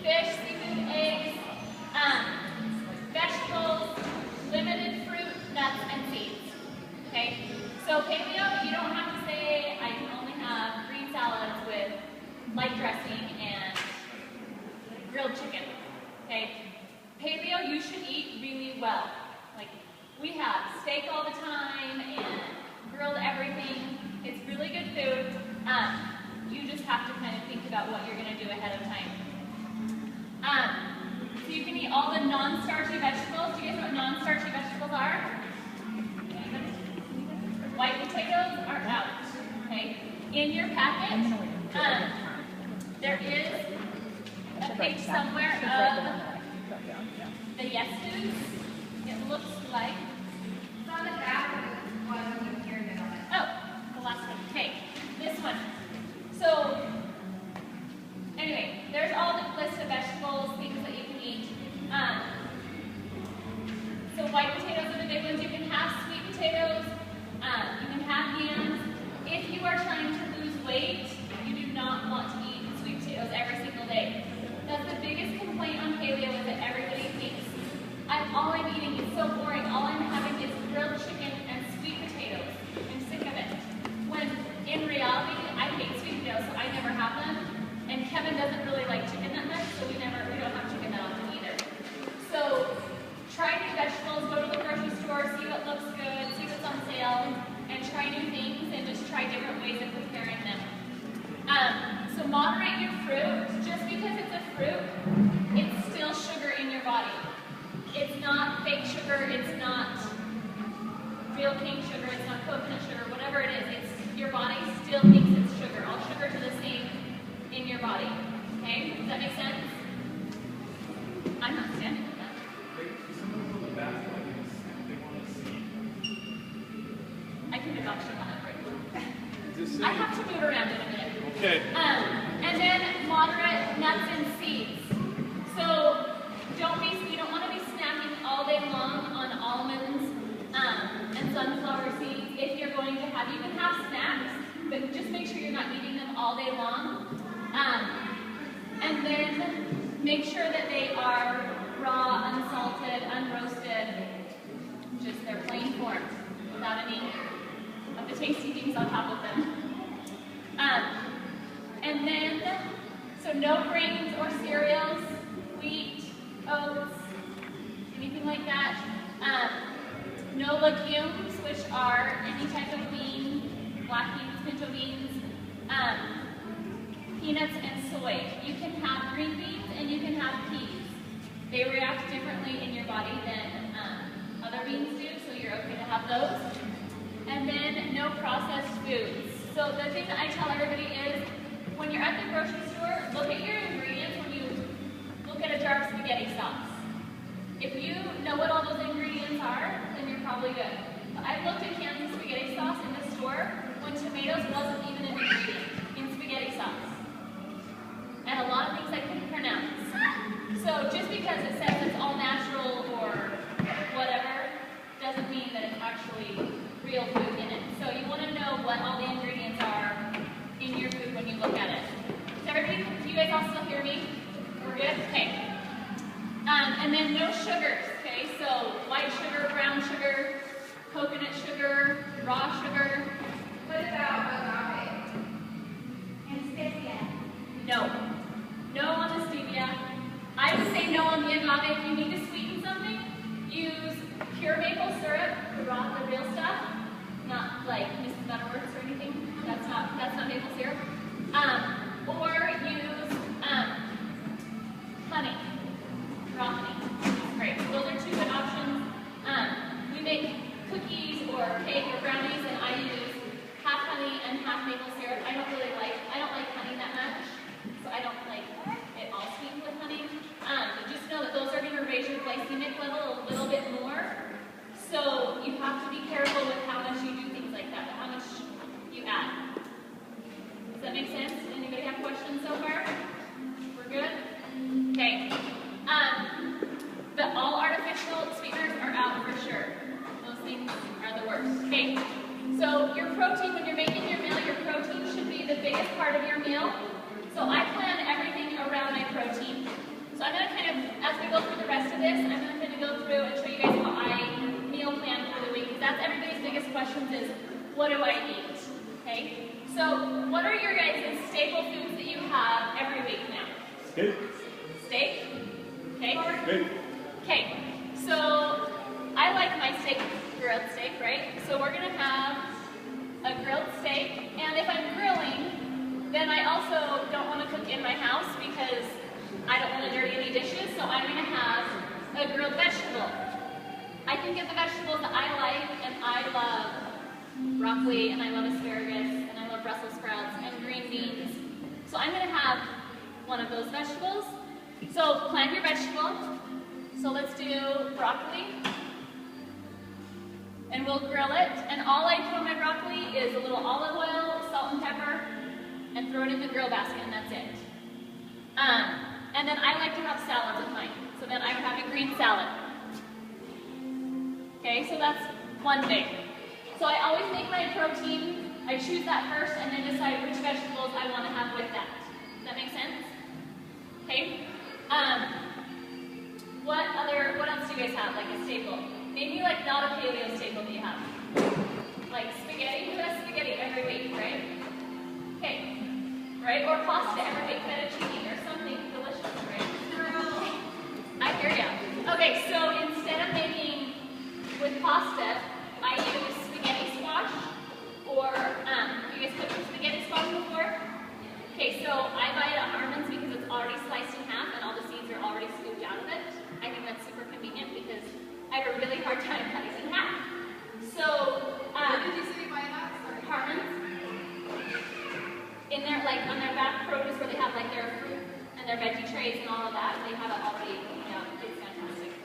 fish, seafood, eggs, vegetables, limited fruit, nuts, and seeds. Okay? So paleo, you don't have to say, I can only have green salads with light dressing and grilled chicken. Okay? Paleo, you should eat really well. Like, we have steak all the time and grilled everything. It's really good food. You just have to kind of think about what you're going to do ahead of time. So you can eat all the non-starchy vegetables. Do you guys know what non-starchy vegetables are? White potatoes are out. Okay. In your packet, there is a page somewhere of the yes foods. It looks like. It's on the back of the one here in the middle. Oh, the last one. Okay, this one. So, anyway, there's all the list of vegetables, things that you can eat. So white potatoes are the big ones. You can have sweet potatoes. You can have yams. If you are trying to lose weight, you do not want to eat sweet potatoes every single day. That's the biggest complaint on paleo is that everybody thinks, all I'm eating is so boring. All I'm having is grilled chicken and sweet potatoes. I'm sick of it. When in reality, I hate sweet potatoes, so I never have them. And Kevin doesn't really like chicken that much, so we don't have chicken that often either. So try new vegetables, go to the grocery store, see what looks good, see what's on sale, and try new things and just try different ways of preparing them. So moderate your fruit. Just because it's a fruit, it's still sugar in your body. It's not fake sugar, it's not real cane sugar, it's not coconut sugar, whatever it is, your body still thinks it's sugar. All sugars are the same in your body. Okay? Does that make sense? I'm not standing with that. I can move actually on that break. I have to move around in a minute. Okay. And then moderate nuts and seeds. So you don't want to be snacking all day long on almonds and sunflower seeds. If you're going to have, you can have snacks, but just make sure you're not eating them all day long. And then make sure that they are raw, unsalted, unroasted, just their plain form, without any of the tasty things on top of them. And then, so no grains or cereals, wheat, oats, anything like that. No legumes, which are any type of bean, black beans, pinto beans, peanuts, and soy. You can have green beans and you can have peas. They react differently in your body than other beans do, so you're okay to have those. And then no processed foods. So the thing that I tell everybody is, when you're at the grocery store, look at your ingredients when you look at a jar of spaghetti sauce. If you know what all those ingredients are, then you're probably good. I've looked at cans of spaghetti sauce in the store when tomatoes wasn't even an ingredient in spaghetti sauce. And a lot of things I couldn't pronounce. So just because it says it's all natural or whatever, doesn't mean that it's actually real food in it. So you want to know what all the ingredients are in your food when you look at it. Does everybody, do you guys all still hear me? We're good? Okay. And then no sugars, okay? So white sugar, brown sugar, coconut sugar, raw sugar. What about agave? And stevia? No. No on the stevia. I would say no on the agave. If you need to sweeten something, use pure maple syrup, the real stuff, not like Mrs. Butterworth's or anything. That's not maple syrup. Or use honey, raw honey. Great. Those are two good options. We make cookies or cake or brownies, and I use half honey and half maple syrup. I don't like honey that much, so I don't like it all sweetened with honey. But just know that those are going to raise your glycemic level a little bit more. So you have to be careful with how much you do things like that, how much you add. Does that make sense? Anybody have questions so far? We're good? Okay. But all artificial sweeteners are out for sure. Those things are the worst. Okay. So your protein, when you're making your meal, your protein should be the biggest part of your meal. So I plan everything around my protein. questions is, what do I eat? Okay? So, what are your guys' staple foods that you have every week now? Steak. Steak? Okay. Steak. Okay. So, I like my steak, grilled steak, right? So we're gonna have a grilled steak, and if I'm grilling, then I also don't want to cook in my house because I don't want to dirty any dishes, so I'm gonna have a grilled vegetable. I can get the vegetables that I like, and I love broccoli, and I love asparagus, and I love Brussels sprouts, and green beans. So I'm gonna have one of those vegetables. So plan your vegetable. So let's do broccoli. And we'll grill it, and all I put on my broccoli is a little olive oil, salt and pepper, and throw it in the grill basket, and that's it. And then I like to have salads with mine, so then I would have a green salad. Okay, so that's one thing. So I always make my protein, I choose that first, and then decide which vegetables I want to have with that. Does that make sense? Okay. What else do you guys have, like a staple? Maybe like not a paleo staple that you have. Like spaghetti, who has spaghetti every week, right? Okay. Right? Or pasta every week, fettuccine or something delicious, right? I hear ya. Okay, so instead of making with pasta, I use spaghetti squash, or you guys cooked with spaghetti squash before? Okay, so I buy it at Harmon's because it's already sliced in half and all the seeds are already scooped out of it. I think that's super convenient because I have a really hard time cutting it in half. So, Where did you say you buy that? Sorry. Harmon's, in their, like, on their back produce where they have, like, their fruit and their veggie trays and all of that, they have it already, you know, it's fantastic.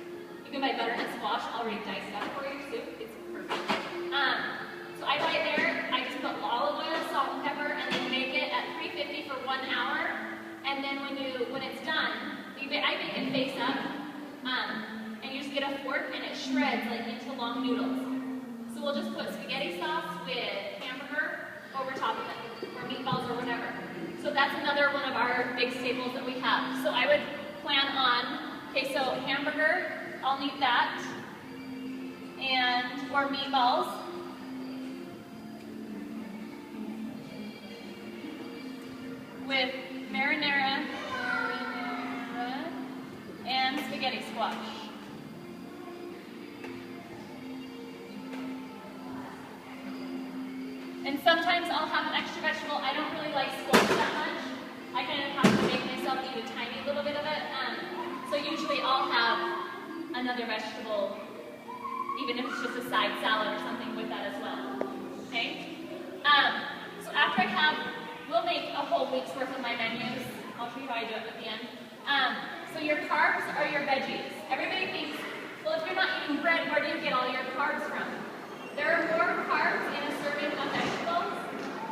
You can buy butternut squash already diced up for your soup. It's perfect. So I buy it there. I just put olive oil, salt, and pepper, and then bake it at 350 for 1 hour. And then when it's done, I bake it face up, and you just get a fork and it shreds like into long noodles. So we'll just put spaghetti sauce with hamburger over top of it, or meatballs or whatever. So that's another one of our big staples that we have. So I would plan on, okay, so hamburger, I'll need that, and or meatballs. With marinara and spaghetti squash. And sometimes I'll have an extra vegetable. I don't really like squash that much. I kind of have to make myself eat a tiny little bit of it. So usually I'll have another vegetable, even if it's just a side salad or something with that as well. Okay? So after I have, we'll make a whole week's worth of my menus. I'll show you how I do it at the end. So your carbs are your veggies. Everybody thinks, well, if you're not eating bread, where do you get all your carbs from? There are more carbs in a serving of vegetables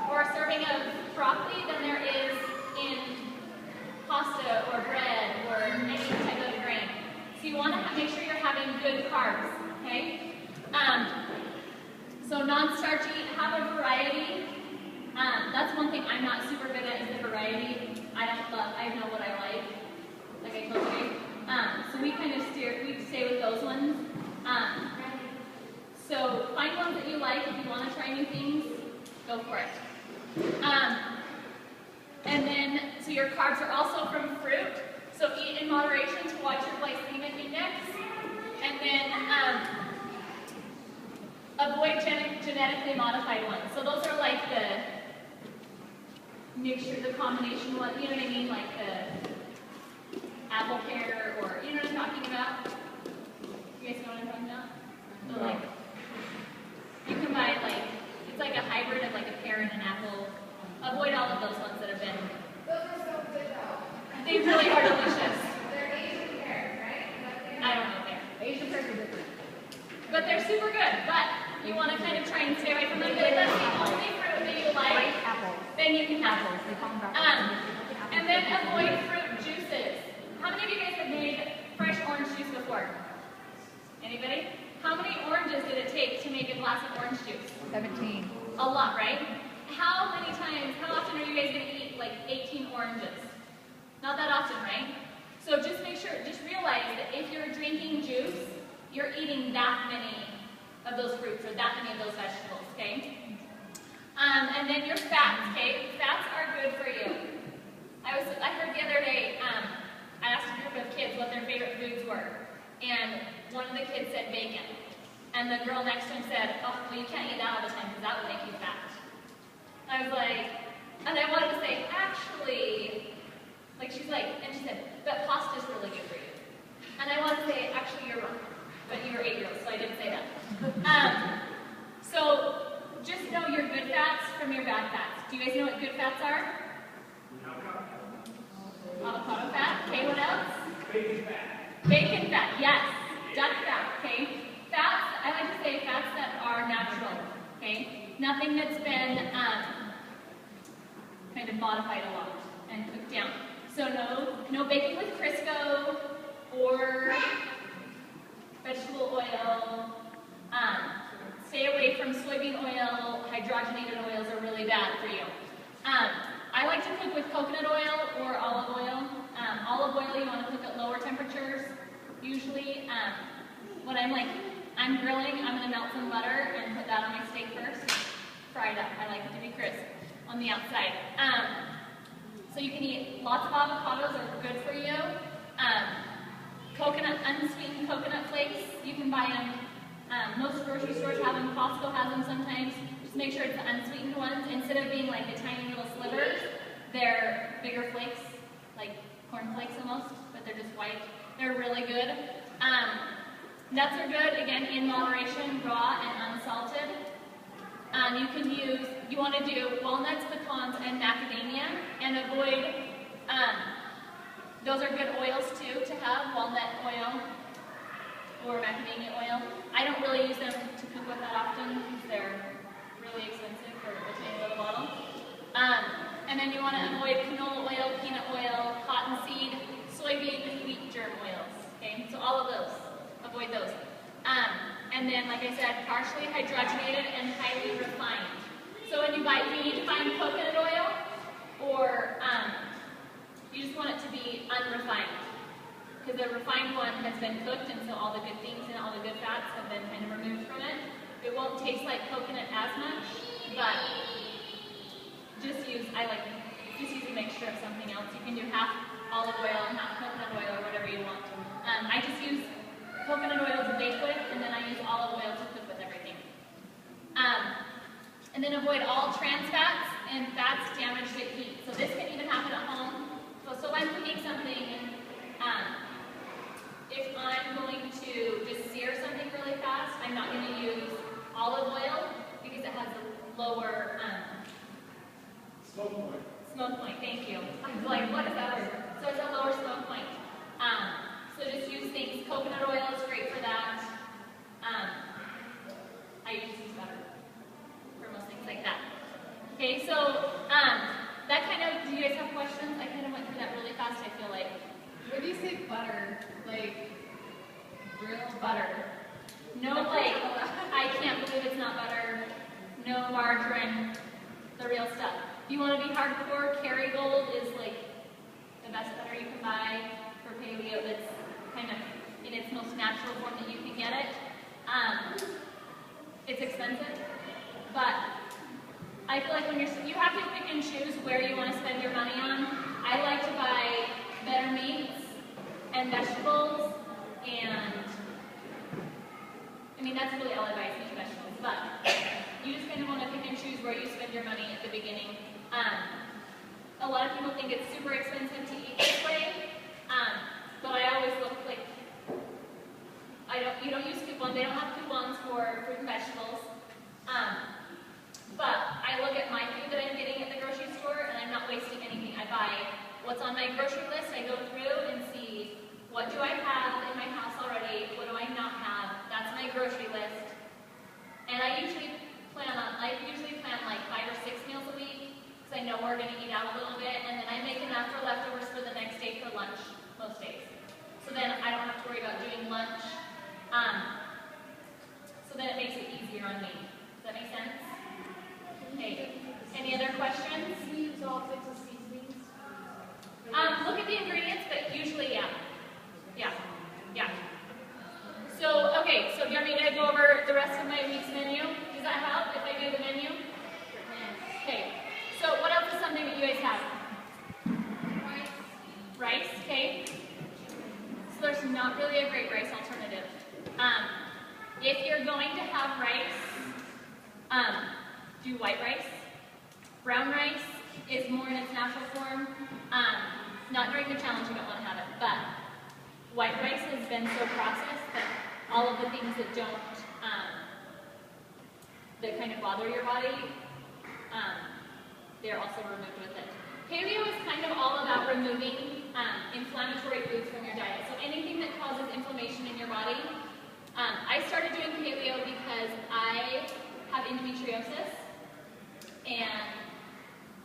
or a serving of broccoli than there is in pasta or bread or any type of grain. So you want to make sure you're having good carbs, okay? So non-starchy, have a variety. That's one thing I'm not super good at is the variety. I know what I like I told you. So we kind of stay with those ones. So find ones that you like. If you want to try new things, go for it. And then, so your carbs are also from fruit. So eat in moderation to watch your glycemic index. And then avoid genetically modified ones. So those are like the mixture, the combination one, you know what I mean? Like the apple pear, or you know what I'm talking about? You guys know what I'm talking about? So like, you can buy like, it's like a hybrid of like a pear and an apple. Avoid all of those ones that have been. Those are so good though. They really are delicious. They're Asian pears, right? I don't know pear. Asian pears are different. But they're super good. But you want to kind of try and stay away from them. But if that's the only fruit that you like, then you can have it. And then avoid fruit juices. How many of you guys have made fresh orange juice before? Anybody? How many oranges did it take to make a glass of orange juice? 17. A lot, right? How often are you guys going to eat like 18 oranges? Not that often, right? So just realize that if you're drinking juice, you're eating that many of those fruits or that many of those vegetables. okay? And then your fats, okay? Fats are good for you. I heard the other day, I asked a group of kids what their favorite foods were, and one of the kids said bacon. And the girl next to him said, oh, well, you can't eat that all the time because that would make you fat. I was like, and I wanted to say, actually, like she's like, and she said, but pasta's really good for you. And I wanted to say, actually, you're wrong. But you were 8-year-olds, so I didn't say that. So just know your good fats from your bad fats. Do you guys know what good fats are? Avocado fat. Okay, what else? Bacon fat. Bacon fat, yes. Duck fat, okay? Fats, I like to say fats that are natural, okay? Nothing that's been kind of modified a lot and cooked down. So no bacon with Crisco or vegetable oil. Stay away from soybean oil. Hydrogenated oils are really bad for you. I like to cook with coconut oil or olive oil. Olive oil you want to cook at lower temperatures. Usually, when I'm grilling, I'm going to melt some butter and put that on my steak first. Fry it up. I like it to be crisp on the outside. So you can eat lots of avocados are good for you. Unsweetened coconut flakes, you can buy them. Most grocery stores have them. Costco has them sometimes. Just make sure it's the unsweetened ones. Instead of being like the tiny little slivers, they're bigger flakes, like corn flakes almost, but they're just white. They're really good. Nuts are good, again, in moderation, raw and unsalted. You want to do walnuts, pecans, and macadamia, and avoid, those are good oils too to have, walnut oil or macadamia oil. I don't really use them to cook with that often because they're really expensive for a tiny little bottle. And then you want to avoid canola oil, peanut oil, cottonseed, soybean, and wheat germ oils. Okay, so all of those, avoid those. And then, like I said, partially hydrogenated and highly refined. So when you need to find coconut oil, or you just want it to be unrefined. Because the refined one has been cooked, and so all the good things and all the good fats have been kind of removed from it. It won't taste like coconut as much, but just use a mixture of something else. You can do half olive oil and half coconut oil or whatever you want. I just use coconut oil to bake with, and then I use olive oil to cook with everything. And then avoid all trans fats and fats damaged at heat. So this can even happen at home. So I'm cooking something, if I'm going to just sear something really fast, I'm not going to use olive oil because it has a lower smoke point, thank you. I was like, what is that word? So it's a lower smoke point. So just use things. Coconut oil is great for that. I usually use butter for most things like that. Okay, so that kind of, do you guys have questions? I kind of went through that really fast, I feel like. When you say butter, like real Butter. No, I can't believe it's not butter. No margarine. The real stuff. If you want to be hardcore, Kerrygold is like the best butter you can buy for paleo. That's kind of in its most natural form that you can get it. It's expensive, but I feel like when you have to pick and choose where you want to spend your money on. I like to buy better meats and vegetables, and I mean that's really all I buy is meat and vegetables, but you just kind of want to pick and choose where you spend your money at the beginning. A lot of people think it's super expensive to eat this way, but I always look like, you don't use coupons, they don't have coupons for fruit and vegetables, but I look at my food that I'm getting at the grocery store and I'm not wasting anything. I buy what's on my grocery list, I go through and see what do I have in my house already, what do I not have, that's my grocery list, and I usually plan like 5 or 6 meals a week, because I know we're going to eat out a little bit, and then I make enough for leftovers for the next day for lunch, most days. So then I don't have to worry about doing lunch. So then it makes it easier on me. Does that make sense? Okay. Any other questions? We use all types of seasonings. Look at the ingredients, but usually, yeah. So, okay, so do you want me to go over the rest of my week's menu? Does that help if I do not really a great rice alternative. If you're going to have rice, do white rice. Brown rice is more in its natural form. Not during the challenge, you don't want to have it, but white rice has been so processed that all of the things that don't, that kind of bother your body, they're also removed with it. Paleo is kind of all about removing inflammatory foods from your diet. So anything that causes inflammation in your body. I started doing paleo because I have endometriosis, and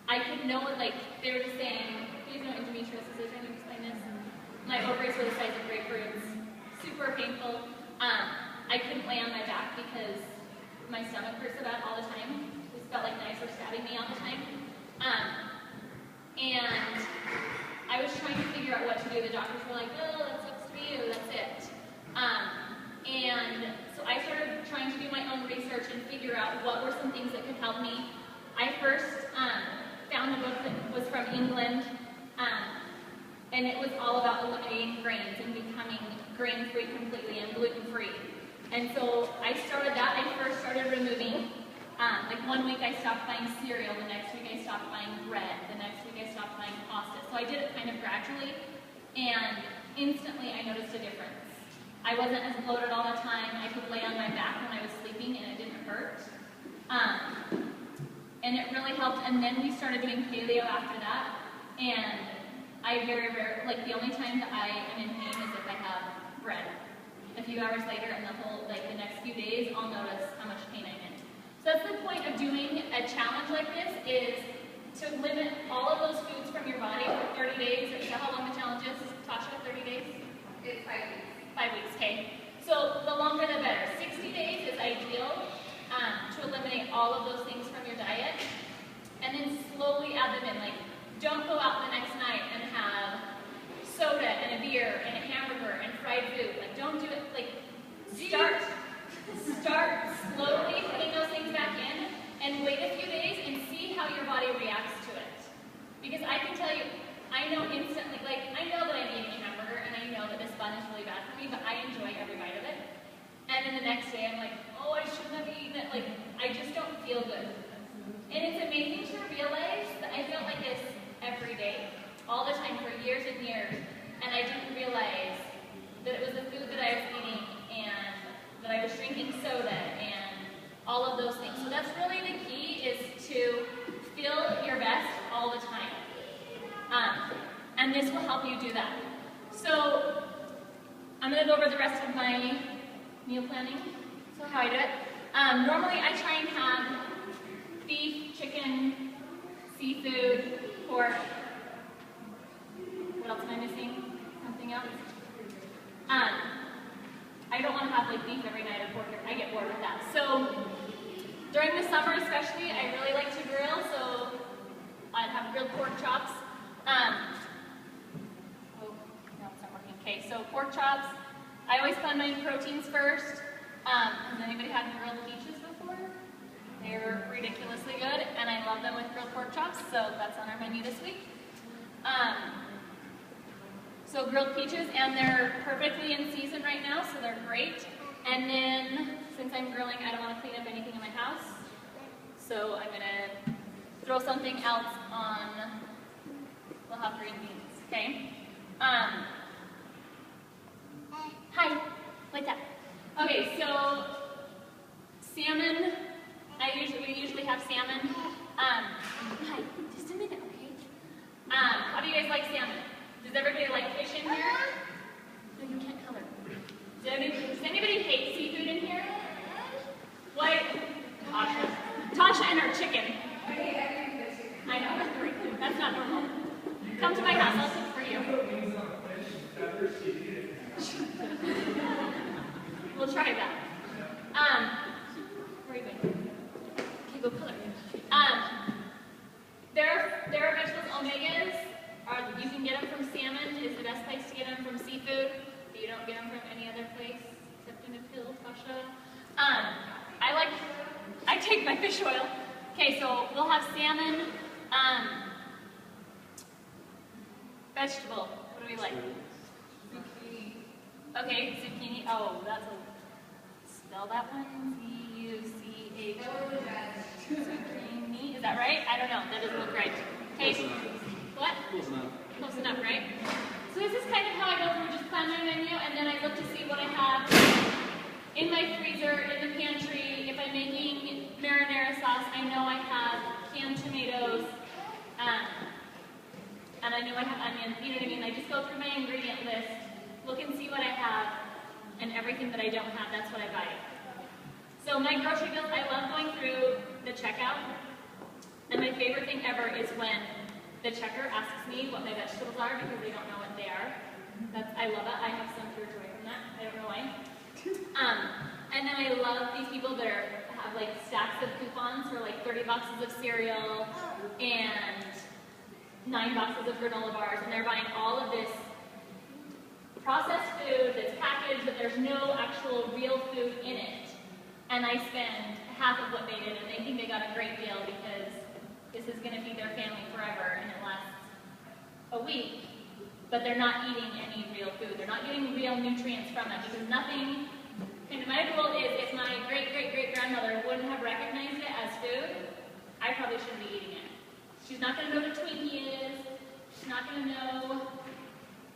I could know it, like, they were just saying, please know what endometriosis is, trying to explain this. My ovaries were the size of grapefruits, super painful. I couldn't lay on my back because my stomach hurt so bad all the time. It felt like knives were stabbing me all the time. And I was trying to figure out what to do. The doctors were like, oh, that sucks to be you, that's it. And so I started trying to do my own research and figure out what were some things that could help me. I first found a book that was from England, and it was all about eliminating grains and becoming grain-free completely and gluten-free. And so I started that. I first started removing, like 1 week I stopped buying cereal, the next week I stopped buying bread, the next week I stopped buying pasta. So I did it kind of gradually, and instantly I noticed a difference. I wasn't as bloated all the time. I could lay on my back when I was sleeping and it didn't hurt. And it really helped. And then we started doing paleo after that. And I very rarely, like the only time that I am in pain is if I have bread. A few hours later and the next few days, I'll notice how much pain I'm in. So that's the point of doing a challenge like this, is to limit all of those foods from your body for 30 days. Is that how long the challenge is, Tasha, 30 days? It's 5 weeks. 5 weeks, okay. So the longer the better. 60 days is ideal to eliminate all of those things from your diet, and then slowly add them in. Like, don't go out the next night and have soda and a beer and a hamburger and fried food. Like, don't do it. Like, start slowly putting those things back in, and wait a few days and see how your body reacts to it. Because I can tell you, I know instantly, like, I know that I'm eating a hamburger, and I know that this bun is really bad for me, but I enjoy every bite of it. And then the next day, I'm like, oh, I shouldn't have eaten it. Like, I just don't feel good. And it's amazing to realize that I felt like this every day, all the time, for years and years, and I didn't realize that it was the food that I was eating, and that I was drinking soda, and all of those things. So that's really the key, is to feel your best all the time. And this will help you do that. So I'm going to go over the rest of my meal planning. So how I do it. Normally I try and have beef, chicken, seafood, pork. What else am I missing? Something else? I don't want to have like beef every night or pork. I get bored with that. So during the summer especially, I really like to grill. So I'd have grilled pork chops. Okay, so pork chops. I always plan my proteins first. Has anybody had grilled peaches before? They're ridiculously good, and I love them with grilled pork chops, so that's on our menu this week. So grilled peaches, and they're perfectly in season right now, so they're great. And then, since I'm grilling, I don't want to clean up anything in my house, so I'm going to throw something else on. We'll have green beans, okay? Hi, like that. Okay, so salmon. We usually have salmon. Hi, just a minute, okay? How do you guys like salmon? Does everybody like fish in here? No, you can't color. Does anybody hate seafood in here? What? Tasha and her chicken. I know. That's not normal. Come to my house. I'll cook for you. We'll try that. Where are you going? Okay, go color. There are vegetables. Omegas. You can get them from salmon. Is the best place to get them from seafood. But you don't get them from any other place except in a pill, Tasha. I take my fish oil. Okay, so we'll have salmon. Vegetable. What do we like? Okay, zucchini. Oh, that's a, spell that one. Z-U-C-H. Zucchini. Is that right? I don't know. That doesn't look right. Okay. What? Close enough. Close enough, right? So this is kind of how I go through, just plan my menu, and then I look to see what I have in my freezer, in the pantry. If I'm making marinara sauce, I know I have canned tomatoes, and I know I have onions, you know what I mean? I just go through my ingredient list, look and see what I have, and everything that I don't have, that's what I buy. So my grocery bills, I love going through the checkout, and my favorite thing ever is when the checker asks me what my vegetables are because they don't know what they are. I love it. I have some pure joy from that. I don't know why. And then I love these people that have like stacks of coupons for like 30 boxes of cereal and 9 boxes of granola bars, and they're buying all of this processed food that's packaged, but there's no actual real food in it. And I spend half of what they did, and they think they got a great deal because this is going to feed their family forever, and it lasts a week. But they're not eating any real food. They're not getting real nutrients from it because nothing. And my rule is, if my great-great-great-grandmother wouldn't have recognized it as food, I probably shouldn't be eating it. She's not going to know what a Twinkie is. She's not going to know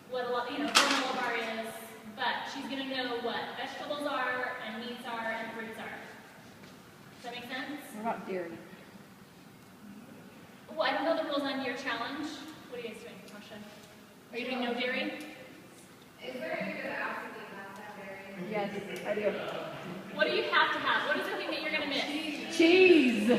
what a granola bar is. But she's going to know what vegetables are, and meats are, and fruits are. Does that make sense? What about dairy? Well, I don't know the rules on your challenge. What are you guys doing? Question. Are you doing no dairy? Is there any good absolutely not to have dairy? Yes, I do. What do you have to have? What is the thing that you're going to miss? Cheese.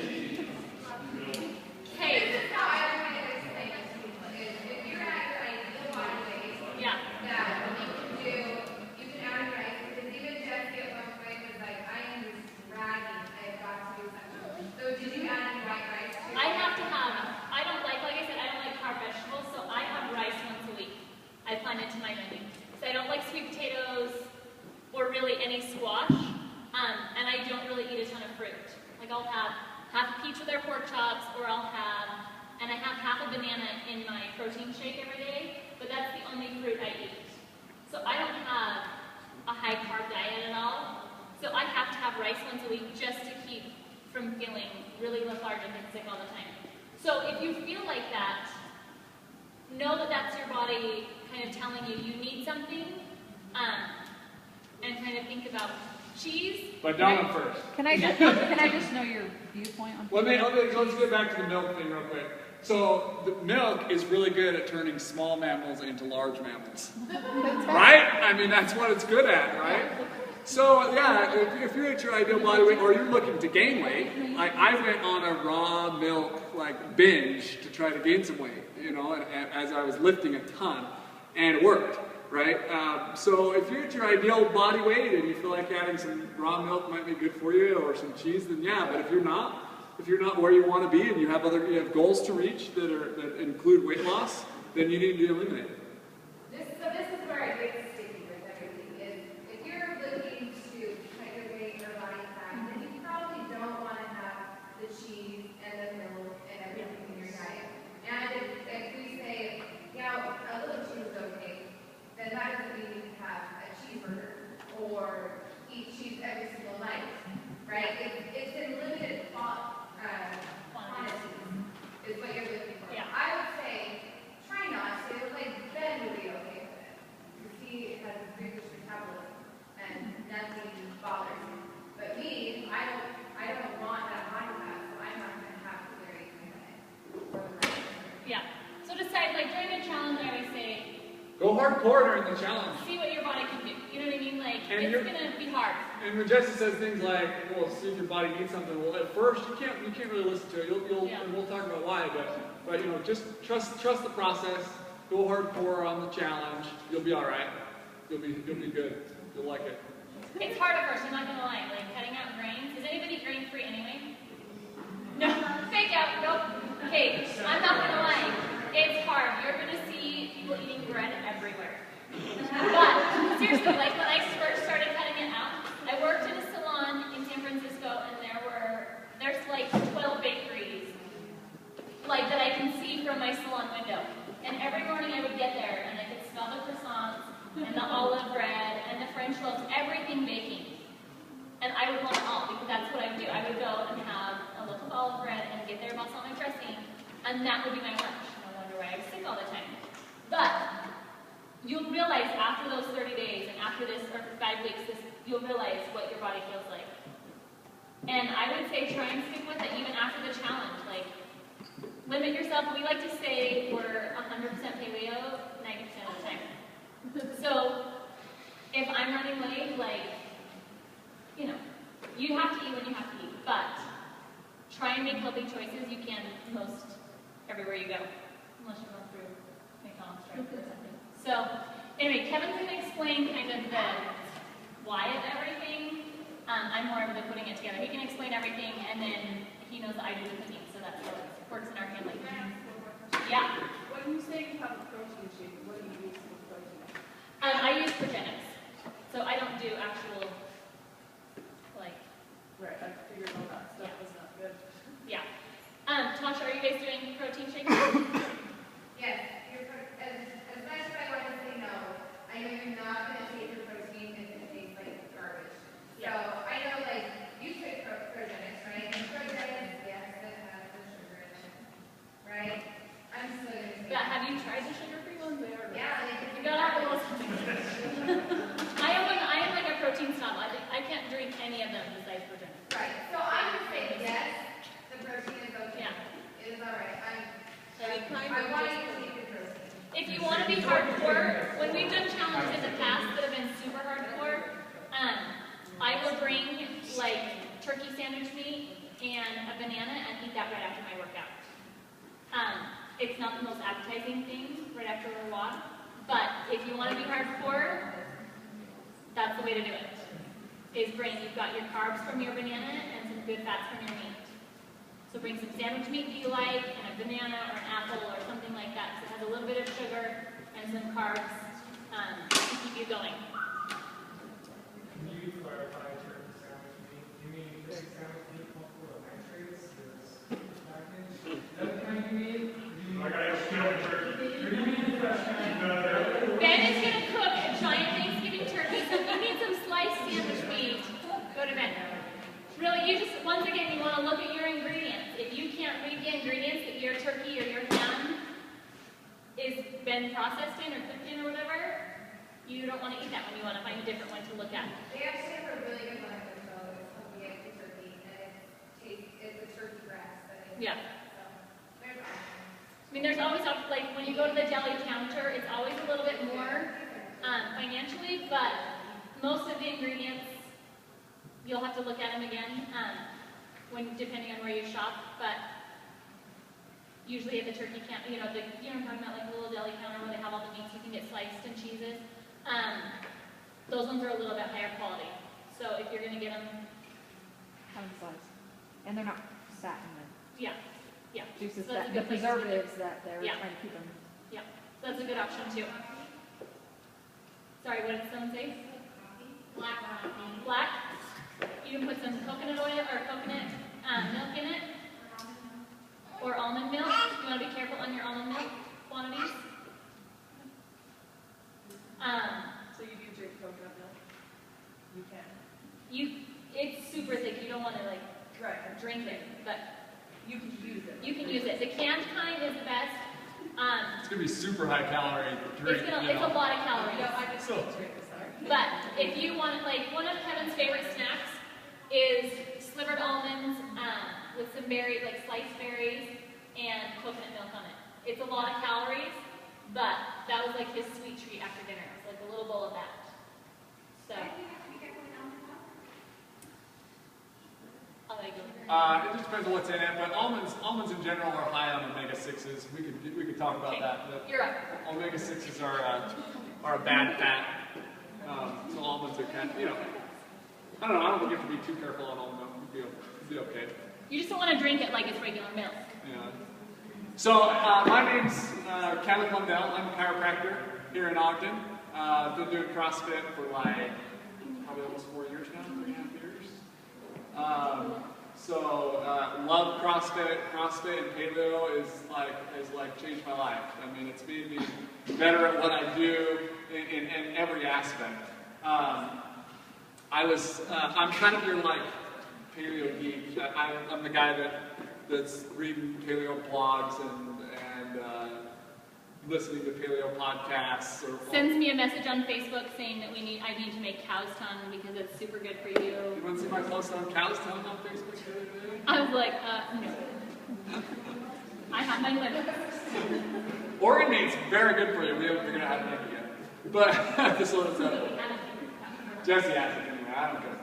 Hey. This is how I want to explain it to people. Is if you're at your ideal body weight, Yeah. that you can add rice, because even Jesse at one point was like, I am just ragging, I've got to do something. So did you add any white rice to it? I have to have, I don't like I said, I don't like carb vegetables, so I have rice once a week. I plan into my menu. So I don't like sweet potatoes or really any squash, and I don't really eat a ton of fruit. Like I'll have half a peach with their pork chops, or I have half a banana in my protein shake every day, but that's the only fruit I eat. So I don't have a high carb diet at all. So I have to have rice once a week just to keep from feeling really lethargic and sick all the time. So if you feel like that, know that that's your body kind of telling you you need something, and kind of think about cheese. But Donna first. Can I just know your viewpoint on? Let's get back to the milk thing real quick. So the milk is really good at turning small mammals into large mammals, right? I mean, that's what it's good at, right? So yeah, if you're at your ideal body weight or you're looking to gain weight, I went on a raw milk binge to try to gain some weight, and as I was lifting a ton, and it worked, right? So if you're at your ideal body weight and you feel like having some raw milk might be good for you, or some cheese, then yeah. But if you're not where you want to be and you have goals to reach that include weight loss, then you need to eliminate it. This is where I get sticky with everything. Is if you're looking to cut your weight or body fat, then you probably don't want to have the cheese and the milk and everything in your diet. And if we say, a little cheese is okay, then that doesn't mean you can have a cheeseburger or eat cheese every single night, right? It's in limited quantities is what you're looking for. Yeah. I would say try not to. Ben would be okay with it. Because he has a British metabolism and nothing bothers him. But me, I don't want that body fat, so I'm not going to have to vary my diet. Yeah. So decide, during a challenge, I always say, Go hardcore during the challenge. see what your body can do. You know what I mean? And It's going to be hard. And when Jesse says things like, "Well, see if your body needs something," well, at first you can't really listen to it. Yeah. And we'll talk about why, but just trust the process. Go hardcore on the challenge. You'll be all right. You'll be good. You'll like it. It's hard at first, I'm not going to lie. Cutting out grains. Is anybody grain-free anyway? No. Fake out. Nope. Okay, I'm not going to lie. It's hard. You're going to see people eating bread everywhere. But, seriously, when I first started cutting it out, I worked in a salon in San Francisco, and there's 12 bakeries, that I can see from my salon window. And every morning I would get there, and I could smell the croissants, and the olive bread, and And that would be my lunch. No wonder why I was sick all the time. But you'll realize after those 30 days and after this, or 5 weeks, you'll realize what your body feels like. And I would say try and stick with it even after the challenge. Like, limit yourself. We like to say we're 100% paleo 90% of the time. So if I'm running late, like, you know, you have to eat when you have to eat, but try and make healthy choices you can most everywhere you go, unless you're going through McDonald's drive-thru or something. So anyway, Kevin's going to explain kind of the why of everything. I'm more of the putting it together. He can explain everything, and then he knows that I do the cooking, so that's how it works in our family. Yeah. When you say you have a protein shake, what do you use for protein? I use Progenics, so I don't do actual, like, Right, I figured all that stuff was not good. yeah. Tasha, are you guys doing protein shakes? Yes, as much as I want to say no, I know you're not going to take your protein if it tastes like garbage. So I know, like, you took Progenics, right? And Progenics, yes, that has the sugar in it, right? I'm still going to take But have you tried the sugar-free ones? They are. Yeah, You gotta have a little something. I am like a protein snob. I can't drink any of them besides Progenics. right. So I would say yes, the protein is okay. Yeah. It is all right. I I want you to take the protein. If you want to be hardcore, when we've done challenges in the past that have been super hardcore, I will bring like turkey sandwich meat and a banana and eat that right after my workout. It's not the most appetizing thing right after a walk, but if you want to be hardcore, that's the way to do it. Is you've got your carbs from your banana and some good fats from your meat. So bring some sandwich meat that you like, and a banana or an apple or something like that. So it has a little bit of sugar and some carbs to keep you going. Can you clarify turkey sandwich meat? You mean turkey sandwich meat full of nitrates? Package? Is that the kind you mean? Like I just killed a turkey. Or do you mean fresh meat? Ben is going to cook a giant Thanksgiving turkey, so if you need some sliced sandwich meat, go to Ben. Really, you just, once again, you want to look at your ingredients. If you can't read the ingredients that your turkey or your ham is been processed in or cooked in or whatever, you don't want to eat that one. You want to find a different one to look at. They actually have a really good one at their show. It's called the Egg Turkey, and it's a turkey breast. Yeah. So, there's options. I mean, there's always, like, when you go to the deli counter, it's always a little bit more financially, but most of the ingredients, you'll have to look at them again depending on where you shop, but usually at the turkey counter, you know what I'm talking about, like the little deli counter where they have all the meats you can get sliced and cheeses. Those ones are a little bit higher quality. So if you're going to get them, Kind of size. And they're not fat in yeah. juices, So that's a the good place to do it. preservatives that they're Yeah. trying to keep them. Yeah, so that's a good option too. Sorry, what did someone say? Black. Black. You can put some coconut oil or coconut milk in it, or almond milk. You want to be careful on your almond milk quantities. So you do drink coconut milk? You can. It's super thick. You don't want to like Right. drink it, but You can use it. you can use it. The canned kind is the best. It's going to be super high calorie drink. It's a lot of calories. No, I just don't drink it, sorry. But if you want, like, one of Kevin's favorite snacks is slivered almonds with some berries, like sliced berries, and coconut milk on it. It's a lot of calories, but that was like his sweet treat after dinner. It's like a little bowl of that. So, I'll let you go. It just depends on what's in it, but almonds in general are high on omega-6s. We could talk about Okay. that. But You're up. omega-6s are a bad fat. So almonds are kind of, I don't know. I don't think you have to be too careful on almond milk. You'll be okay. You just don't want to drink it like it's regular milk. Yeah. So my name's Kevin Lundell. I'm a chiropractor here in Ogden. Been doing CrossFit for like probably almost 4 years now, 3.5 years. Love CrossFit. CrossFit and Paleo is like changed my life. I mean, it's made me better at what I do in every aspect. I'm kind of your like Paleo geek. I'm the guy that that's reading paleo blogs and listening to paleo podcasts, or sends me a message on Facebook saying that I need to make cow's tongue because it's super good for you. You want to see my post on cow's tongue on Facebook the other day? I was like, no. I have my limits. Organ meat's very good for you. We haven't figured out how to make it yet. But just let us know. Jesse has it anyway. I don't care.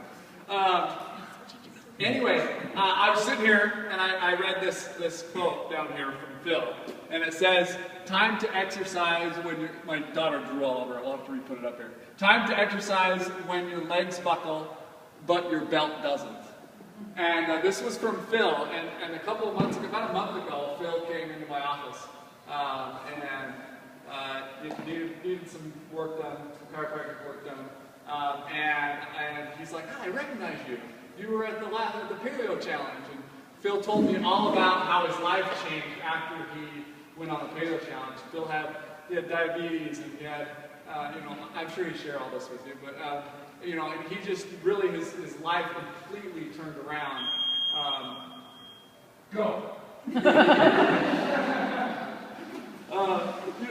Anyway, I was sitting here and I read this quote down here from Phil, and it says, "Time to exercise when your..." My daughter drew all over it. I'll have to re-put it up here. "Time to exercise when your legs buckle, but your belt doesn't." And this was from Phil, and a couple of months ago, about a month ago, Phil came into my office, and needed some work done, some chiropractic work done, and he's like, "Oh, I recognize you. You were at the Paleo Challenge." And Phil told me all about how his life changed after he went on the Paleo Challenge. Phil had diabetes, and he had, I'm sure he shared all this with you, but and he just really, his life completely turned around.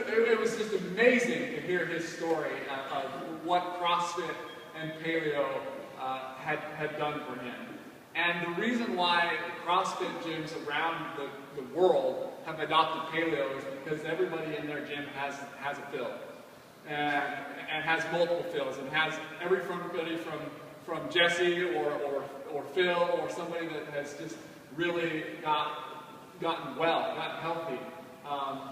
It was just amazing to hear his story of what CrossFit and Paleo had done for him. And the reason why CrossFit gyms around the world have adopted Paleo is because everybody in their gym has a fill. And has multiple fills, and has everybody from Jesse or Phil or somebody that has just really gotten healthy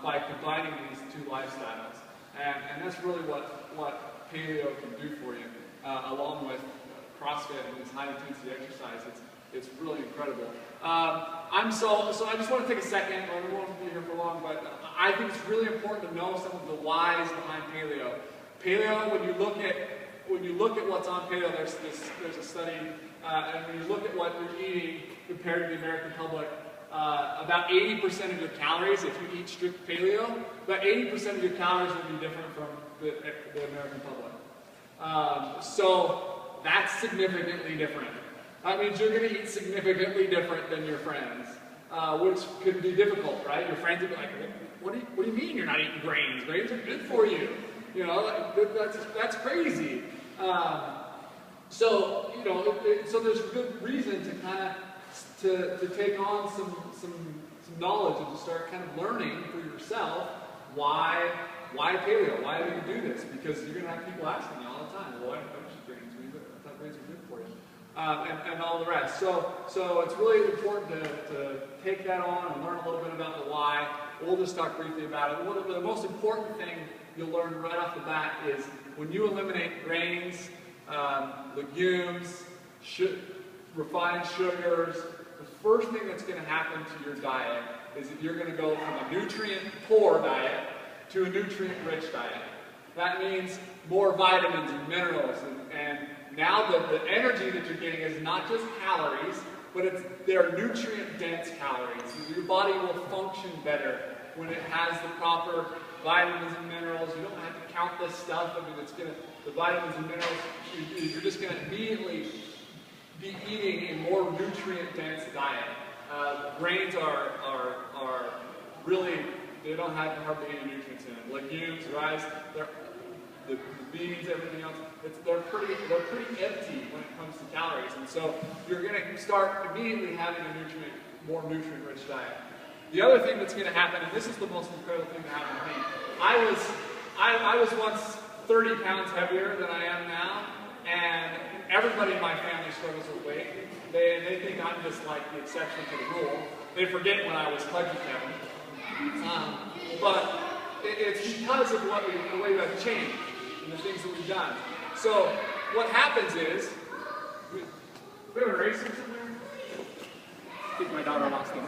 by combining these two lifestyles. And that's really what Paleo can do for you, along with CrossFit and this high intensity exercise. It's really incredible. So I just want to take a second. I won't be here for long, but I think it's really important to know some of the whys behind Paleo. Paleo, when you look at what's on Paleo, there's a study, and when you look at what you're eating compared to the American public, about 80% of your calories, if you eat strict Paleo, about 80% of your calories will be different from the American public. So that's significantly different. That means you're going to eat significantly different than your friends, which could be difficult, right? Your friends would be like, what do you mean you're not eating grains? Grains are good for you. That's crazy. So there's good reason to kind of to take on some knowledge and to start kind of learning for yourself why Paleo, why do you do this? Because you're going to have people asking you all the time, well, why don't you eat grains? I thought grains are good for you. And all the rest. So it's really important to take that on and learn a little bit about the why. We'll just talk briefly about it. The most important thing you'll learn right off the bat is when you eliminate grains, legumes, refined sugars, the first thing that's going to happen to your diet is that you're going to go from a nutrient-poor diet to a nutrient-rich diet. That means more vitamins and minerals, and now the energy that you're getting is not just calories, but they're nutrient-dense calories. Your body will function better when it has the proper vitamins and minerals. You don't have to count this stuff. I mean, the vitamins and minerals, you're just going to immediately be eating a more nutrient-dense diet. Grains are really, they don't have hardly any nutrients in them. Legumes, rice, the beans, everything else, they're pretty empty when it comes to calories. And so you're going to start immediately having a more nutrient-rich diet. The other thing that's going to happen, and this is the most incredible thing that happened to me, I was once 30 pounds heavier than I am now, and everybody in my family struggles with weight. They think I'm just like the exception to the rule. They forget when I was pudgy Kevin. But it's because of the way we've changed and the things that we've done. So what happens is, we have erasers in there? I think my daughter lost them.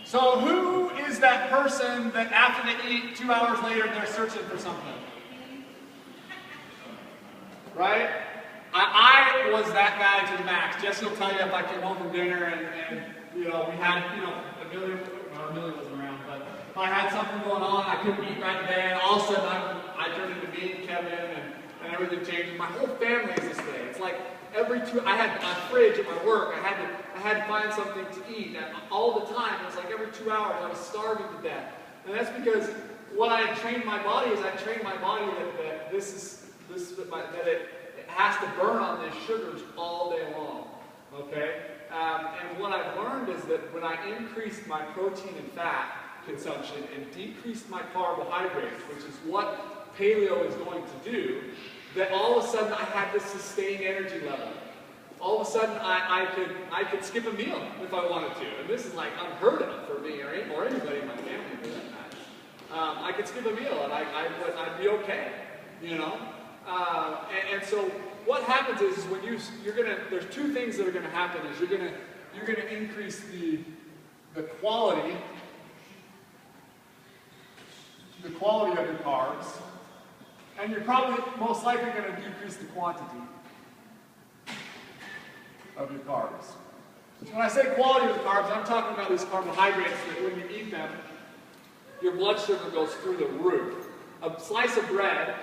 So who is that person that after they eat 2 hours later they're searching for something? Right? I was that guy to the max. Jesse will tell you if I came home from dinner and you know, we had, you know, Amelia wasn't around, but if I had something going on, I couldn't eat right then, all of a sudden I turned into me and Kevin and everything changed. My whole family is this way. It's like I had a fridge at my work. I had to find something to eat all the time. It was like every 2 hours I was starving to death. And that's because what I had trained my body is that it has to burn on these sugars all day long. Okay? And what I've learned is that when I increased my protein and fat consumption and decreased my carbohydrates, which is what paleo is going to do, that all of a sudden I had this sustained energy level. All of a sudden I could skip a meal if I wanted to. And this is like unheard of for me or anybody in my family for that matter. I could skip a meal and I'd be okay, you know? And so what happens is when there's two things that are gonna happen is you're gonna increase the quality of your carbs, and you're probably most likely gonna decrease the quantity of your carbs. When I say quality of the carbs, I'm talking about these carbohydrates that when you eat them, your blood sugar goes through the roof. A slice of bread,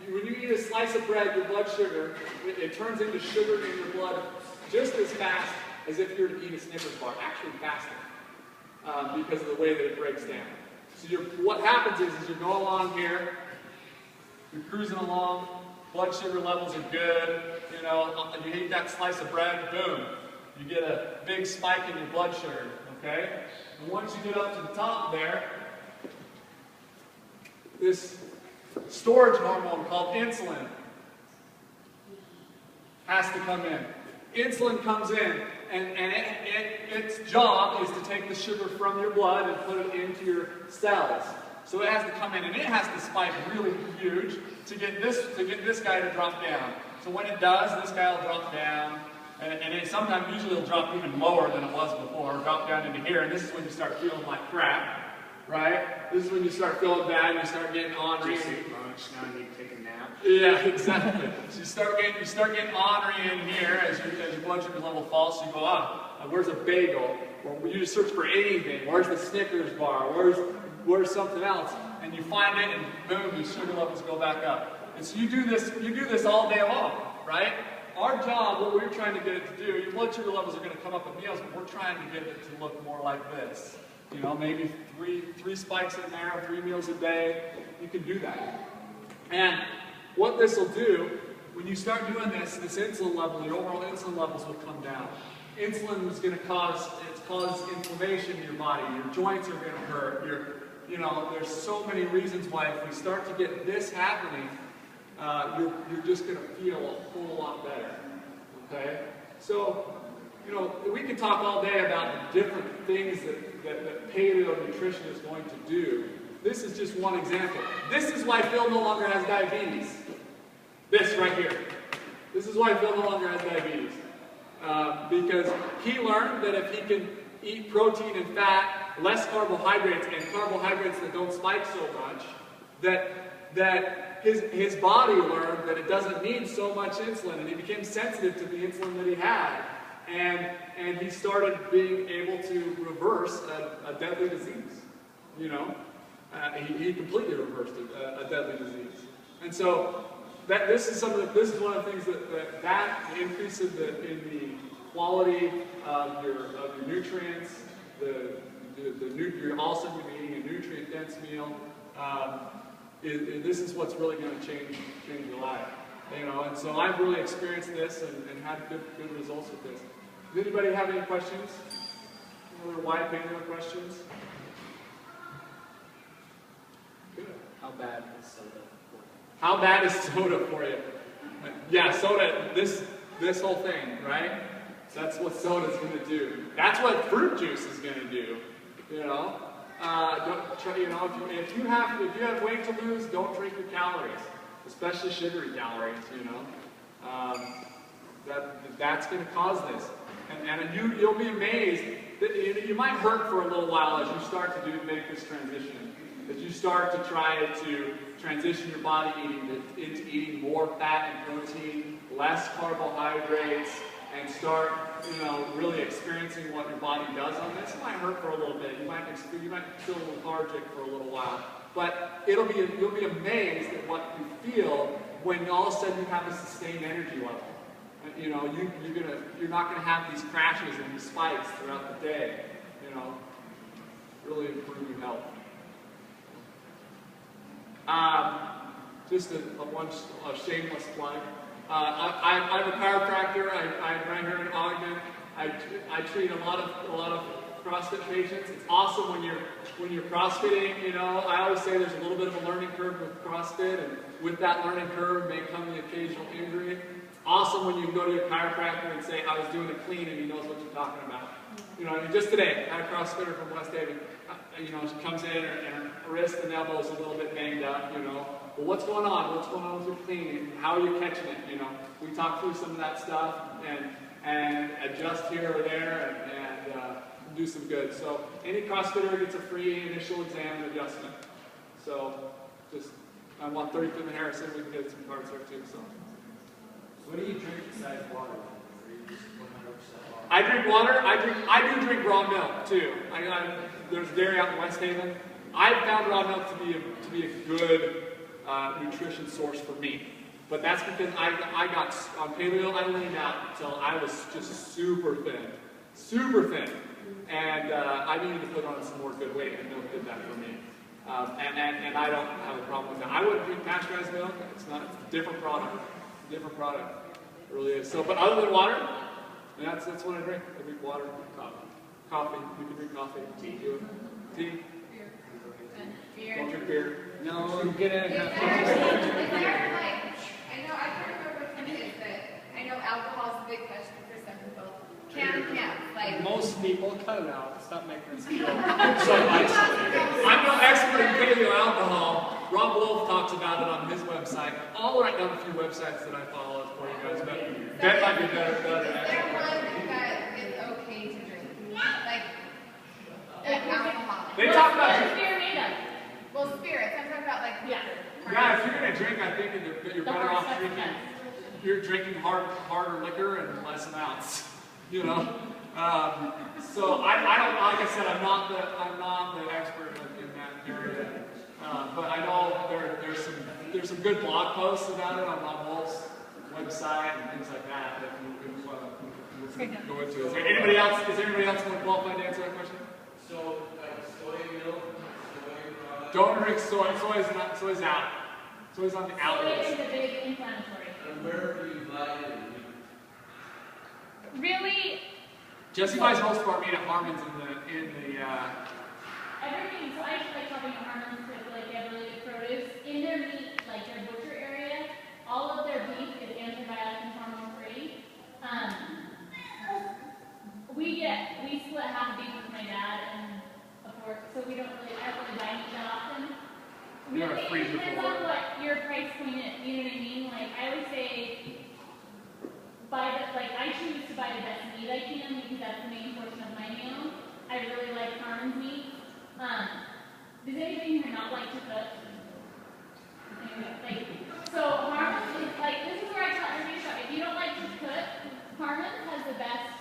when you eat a slice of bread, your blood sugar, it turns into sugar in your blood just as fast as if you were to eat a Snickers bar, actually faster, because of the way that it breaks down. So what happens is you're going along here, you're cruising along, blood sugar levels are good, you know, you eat that slice of bread, boom, you get a big spike in your blood sugar, okay? And once you get up to the top there, this storage hormone called insulin has to come in. Insulin comes in, and its job is to take the sugar from your blood and put it into your cells. So it has to come in, and it has to spike really huge to get this guy to drop down. So when it does, this guy will drop down, and sometimes usually it'll drop even lower than it was before, drop down into here, and this is when you start feeling like crap. Right? This is when you start feeling bad and you start getting ornery. Just ate lunch, now I need to take a nap. Yeah, exactly. So you start getting ornery in here as your blood sugar level falls. So you go, where's a bagel? Or you just search for anything. Where's the Snickers bar? Where's something else? And you find it, and boom, your sugar levels go back up. And so you do this all day long, right? Our job, what we're trying to get it to do, your blood sugar levels are going to come up at meals, but we're trying to get it to look more like this. You know, maybe three spikes in there, 3 meals a day. You can do that. And what this will do, when you start doing this insulin level, your overall insulin levels will come down. Insulin is going to cause inflammation in your body. Your joints are going to hurt. There's so many reasons why if we start to get this happening, you're just going to feel a whole lot better. Okay? So, you know, we can talk all day about the different things that paleo nutrition is going to do. This is just one example. This is why Phil no longer has diabetes. This right here. This is why Phil no longer has diabetes. Because he learned that if he can eat protein and fat, less carbohydrates, and carbohydrates that don't spike so much, that his body learned that it doesn't need so much insulin, and he became sensitive to the insulin that he had. And he started being able to reverse a deadly disease. You know, he completely reversed a deadly disease. And so this is one of the things that increase in the quality of your nutrients. You're also going to be eating a nutrient-dense meal. This is what's really going to change your life. You know, and so I've really experienced this and had good results with this. Does anybody have any questions? Any other wide paleo questions? Good. How bad is soda for you? How bad is soda for you? Yeah, soda, this whole thing, right? That's what soda's going to do. That's what fruit juice is going to do. You know? If you have weight to lose, don't drink your calories. Especially sugary calories, you know. That's going to cause this. And you'll be amazed that you might hurt for a little while as you start to make this transition. As you start to try to transition your body into eating more fat and protein, less carbohydrates, and start, really experiencing what your body does on this. It might hurt for a little bit. You might feel lethargic for a little while. But you'll be amazed at what you feel when all of a sudden you have a sustained energy level. You're not gonna have these crashes and these spikes throughout the day. Really improve your health. Just a shameless plug. I'm a chiropractor. I'm right here in Ogden. I treat a lot of CrossFit patients. It's awesome when you're CrossFitting. I always say there's a little bit of a learning curve with CrossFit, and with that learning curve may come the occasional injury. It's awesome when you can go to your chiropractor and say, I was doing a clean, and he knows what you're talking about. Just today, I had a CrossFitter from West Haven. She comes in and her wrist and elbow is a little bit banged up. Well, what's going on? What's going on with your cleaning? How are you catching it? We talk through some of that stuff and adjust here or there and do some good. So any CrossFitter gets a free initial exam and adjustment. So I want 35th and Harrison. We can get some cards there too. So. What do you drink besides water? I drink water. I do drink raw milk too. There's dairy out in West Haven. I found raw milk to be a good nutrition source for me. But that's because I got on Paleo. I leaned out until I was just super thin, and I needed to put on some more good weight, and milk did that for me. And I don't have a problem with that. I wouldn't drink pasteurized milk. It's a different product. Different product. It really is. So, but other than water. And that's what I drink. I drink water, coffee. You can drink coffee. Tea. Tea. Beer. Don't drink beer. No, get in. I can't remember what it is, but I know alcohol is a big question for some people. Can. Most people cut it out. Stop making us feel So I'm no expert in paleo alcohol. Rob Wolf talks about it on his website. I'll write down a few websites that I follow for you guys, but that might be better. Is there one that is okay to drink? Like alcohol? They talk about What's beer made of? Well, spirits. I'm talking about yeah. If you're gonna drink, I think that you're better off drinking. You're drinking harder liquor and less amounts. So I don't. Like I said, I'm not the expert in that area. But I know there's some good blog posts about it on Rob Wolf's website and things like that if you want to go into it. Is there anybody else more qualified to answer that question? So, soy milk, soy product. Don't drink soy. Soy's out. Soy's on the out Soy list. is a big inflammatory. And where do you buy it? Really, Jesse buys most of our meat at Harmon's in the everything. So I actually like shopping at Harmon's because they have really good produce. In their meat, like their butcher area, all of their beef is antibiotic and hormone free. We split half beef with my dad and a pork, so I don't really buy meat that often. You have a Really, freezer it depends full of on what your price point is. You know what I mean? Like I always say, I choose to buy the best meat I can because that's the main portion of my meal. I really like Harmon's meat. Does anybody here not like to cook? Anyway, so Harmon's is this is where I tell everybody to shop. If you don't like to cook, Harmon's has the best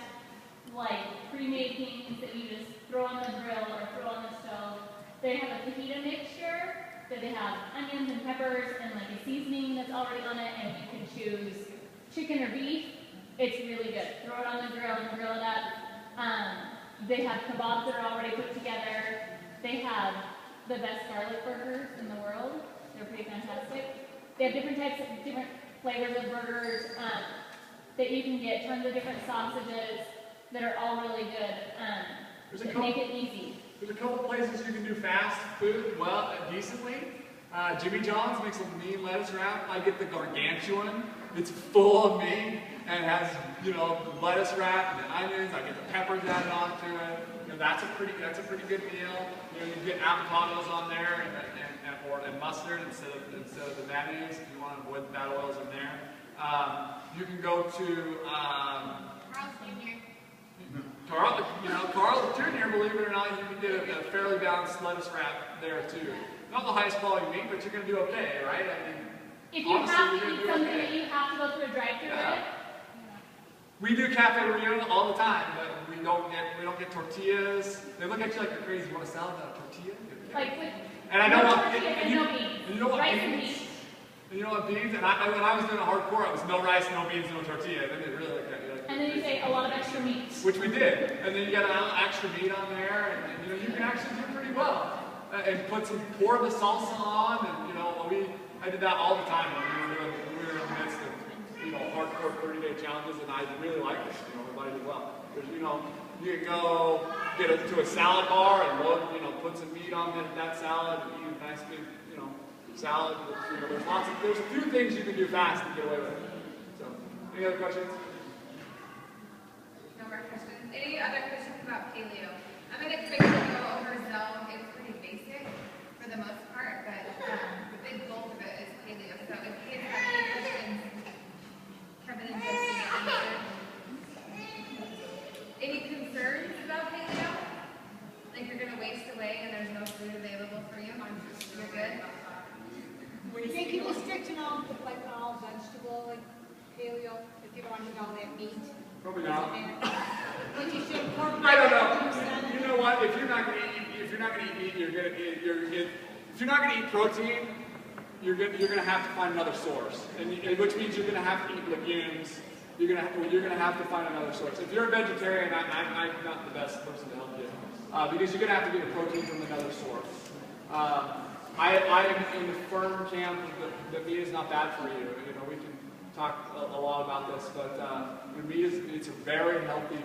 pre-made things that you just throw on the grill or throw on the stove. They have a fajita mixture that they have onions and peppers and a seasoning that's already on it, and you can choose chicken or beef. It's really good. Throw it on the grill and grill it up. They have kebabs that are already put together. They have the best garlic burgers in the world. They're pretty fantastic. They have different flavors of burgers that you can get. Tons of different sausages that are all really good. That make it easy. There's a couple places you can do fast food decently. Jimmy John's makes a mean lettuce wrap. I get the gargantuan. It's full of meat and it has lettuce wrap and the onions. I get the peppers added onto it. That's a pretty good meal. You get avocados on there and mustard instead of the mayonnaise if you want to avoid the bad oils in there. You can go to Carl Jr., believe it or not, you can get a fairly balanced lettuce wrap there too. not the highest quality meat, but you're going to do okay, right? I mean, If you honestly, have to you're eat gonna do something okay. that you have to go through a drive-thru Yeah. with, We do cafe reunion all the time, but we don't get tortillas. They look at you like you're crazy. You want a salad without a tortilla? like with And I know no what tortilla and no beans. and you know what Rice and beans? beans. And you know what beans? And when I was doing a hardcore, it was no rice, no beans, no tortilla. Then they really look at you like And then you say a lot of extra meat. which we did. And then you got extra meat on there, and you know you can actually do pretty well. And pour the salsa on, and you know I did that all the time when we were in the midst of hardcore 30-day challenges, and I really liked it. Everybody did well. Because you can go get to a salad bar and load, put some meat on that salad and eat a nice big, salad. There's a few things you can do fast and get away with it. So, any other questions? No more questions. Any other questions about paleo? I'm going to quickly go over zone. It's pretty basic for the most part, but the big bulk of it is paleo. So in case you have any questions, Kevin and Jesse can answer. Any concerns about paleo? Like you're going to waste away and there's no food available for you? You're good? Do you think you restrict like all vegetable, like paleo, if you don't want to eat all that meat? Probably not. But you should incorporate. I don't know. You know what? If you're not going to eat meat, if you're not going to eat protein, you're going to have to find another source, which means you're going to have to eat legumes. You're going to have to find another source. If you're a vegetarian, I'm not the best person to help you because you're going to have to get a protein from another source. I am in the firm camp that meat is not bad for you. We can talk a lot about this, but meat it's a very healthy.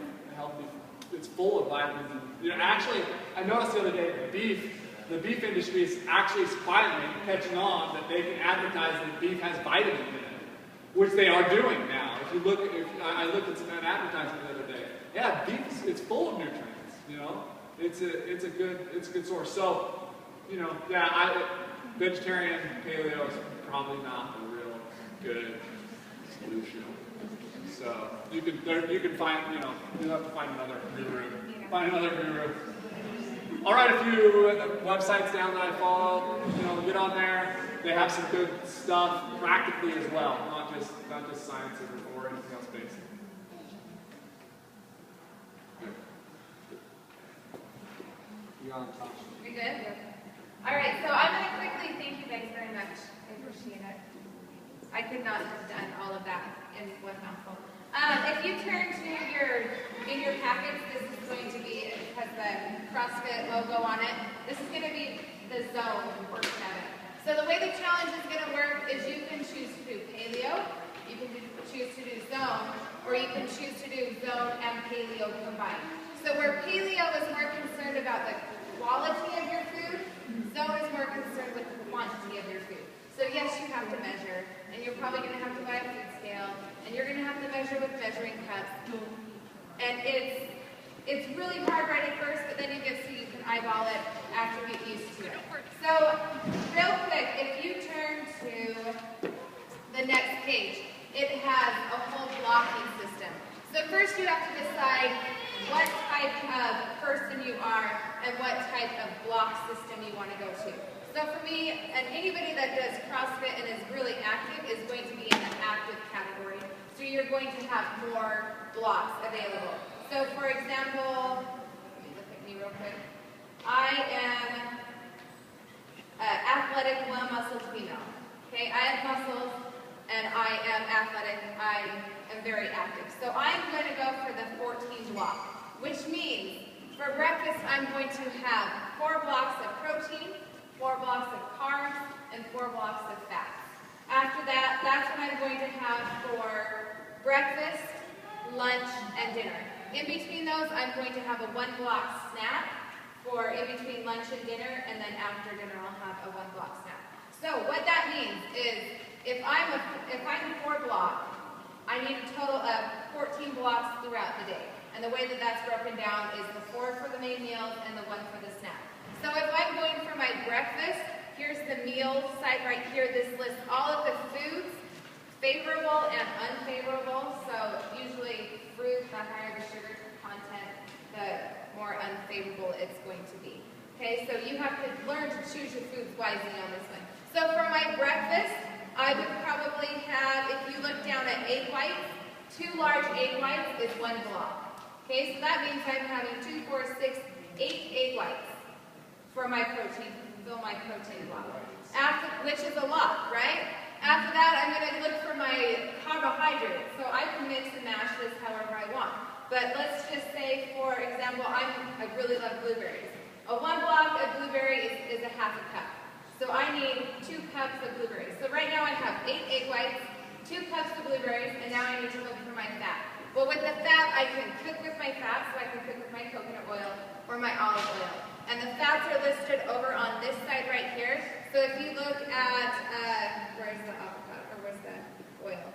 It's full of vitamins. Actually, I noticed the other day the beef industry is actually quietly catching on that they can advertise that beef has vitamins in it, which they are doing now. I looked at some advertising the other day. Yeah, beef it's full of nutrients. It's a good source. So. Vegetarian paleo is probably not a real good solution. So you can find, you'll have to find another guru. I'll write a few websites down that I follow. Get on there. They have some good stuff practically as well, not just science or anything else based. You on top? We good? All right, so I'm going to quickly thank you guys very much. I appreciate it. I could not have done all of that in one mouthful. If you turn to in your packets, this is going to be, it has the CrossFit logo on it. This is going to be the zone portion of it. So the way the challenge is going to work is you can choose to do paleo, you can choose to do zone, or you can choose to do zone and paleo combined. So where paleo is more concerned about the quality of your food, zone is more concerned with the quantity of your food. So yes, you have to measure, and you're probably going to have to buy a food scale, and you're going to have to measure with measuring cups. And it's really hard right at first, but then you get so you can eyeball it after you get used to it. So real quick, if you turn to the next page, it has a whole blocking system. So first you have to decide what type of person you are and what type of block system you want to go to. So for me, and anybody that does CrossFit and is really active is going to be in the active category. So you're going to have more blocks available. So for example, let me look at me real quick. I am athletic, well-muscled female. Okay, I have muscles and I am athletic. I am very active. So I'm going to go for the 14 block, which means for breakfast I'm going to have 4 blocks of protein, 4 blocks of carbs, and 4 blocks of fats. After that, that's what I'm going to have for breakfast, lunch, and dinner. In between those, I'm going to have a 1-block snack for in between lunch and dinner, and then after dinner I'll have a 1-block snack. So what that means is if I'm a 4-block, I need a total of 14 blocks throughout the day. And the way that that's broken down is the 4 for the main meal and the 1 for the snack. So if I'm going for my breakfast, here's the meal side right here. This lists all of the foods, favorable and unfavorable. So usually fruit, the higher the sugar content, the more unfavorable it's going to be. Okay, so you have to learn to choose your foods wisely on this one. So for my breakfast, I would probably have, if you look down at egg whites, 2 large egg whites is 1 block. Okay, so that means I'm having 2, 4, 6, 8 egg whites for my protein, fill my protein block. Which is a lot, right? After that, I'm going to look for my carbohydrates. So I can mix and match this however I want. But let's just say, for example, I really love blueberries. A 1 block of blueberry is a half a cup. So I need 2 cups of blueberries. So right now I have 8 egg whites, 2 cups of blueberries, and now I need to look for my fat. Well, with the fat, I can cook with my fat, so I can cook with my coconut oil or my olive oil. And the fats are listed over on this side right here. So if you look at, where's the avocado, or where's the oil?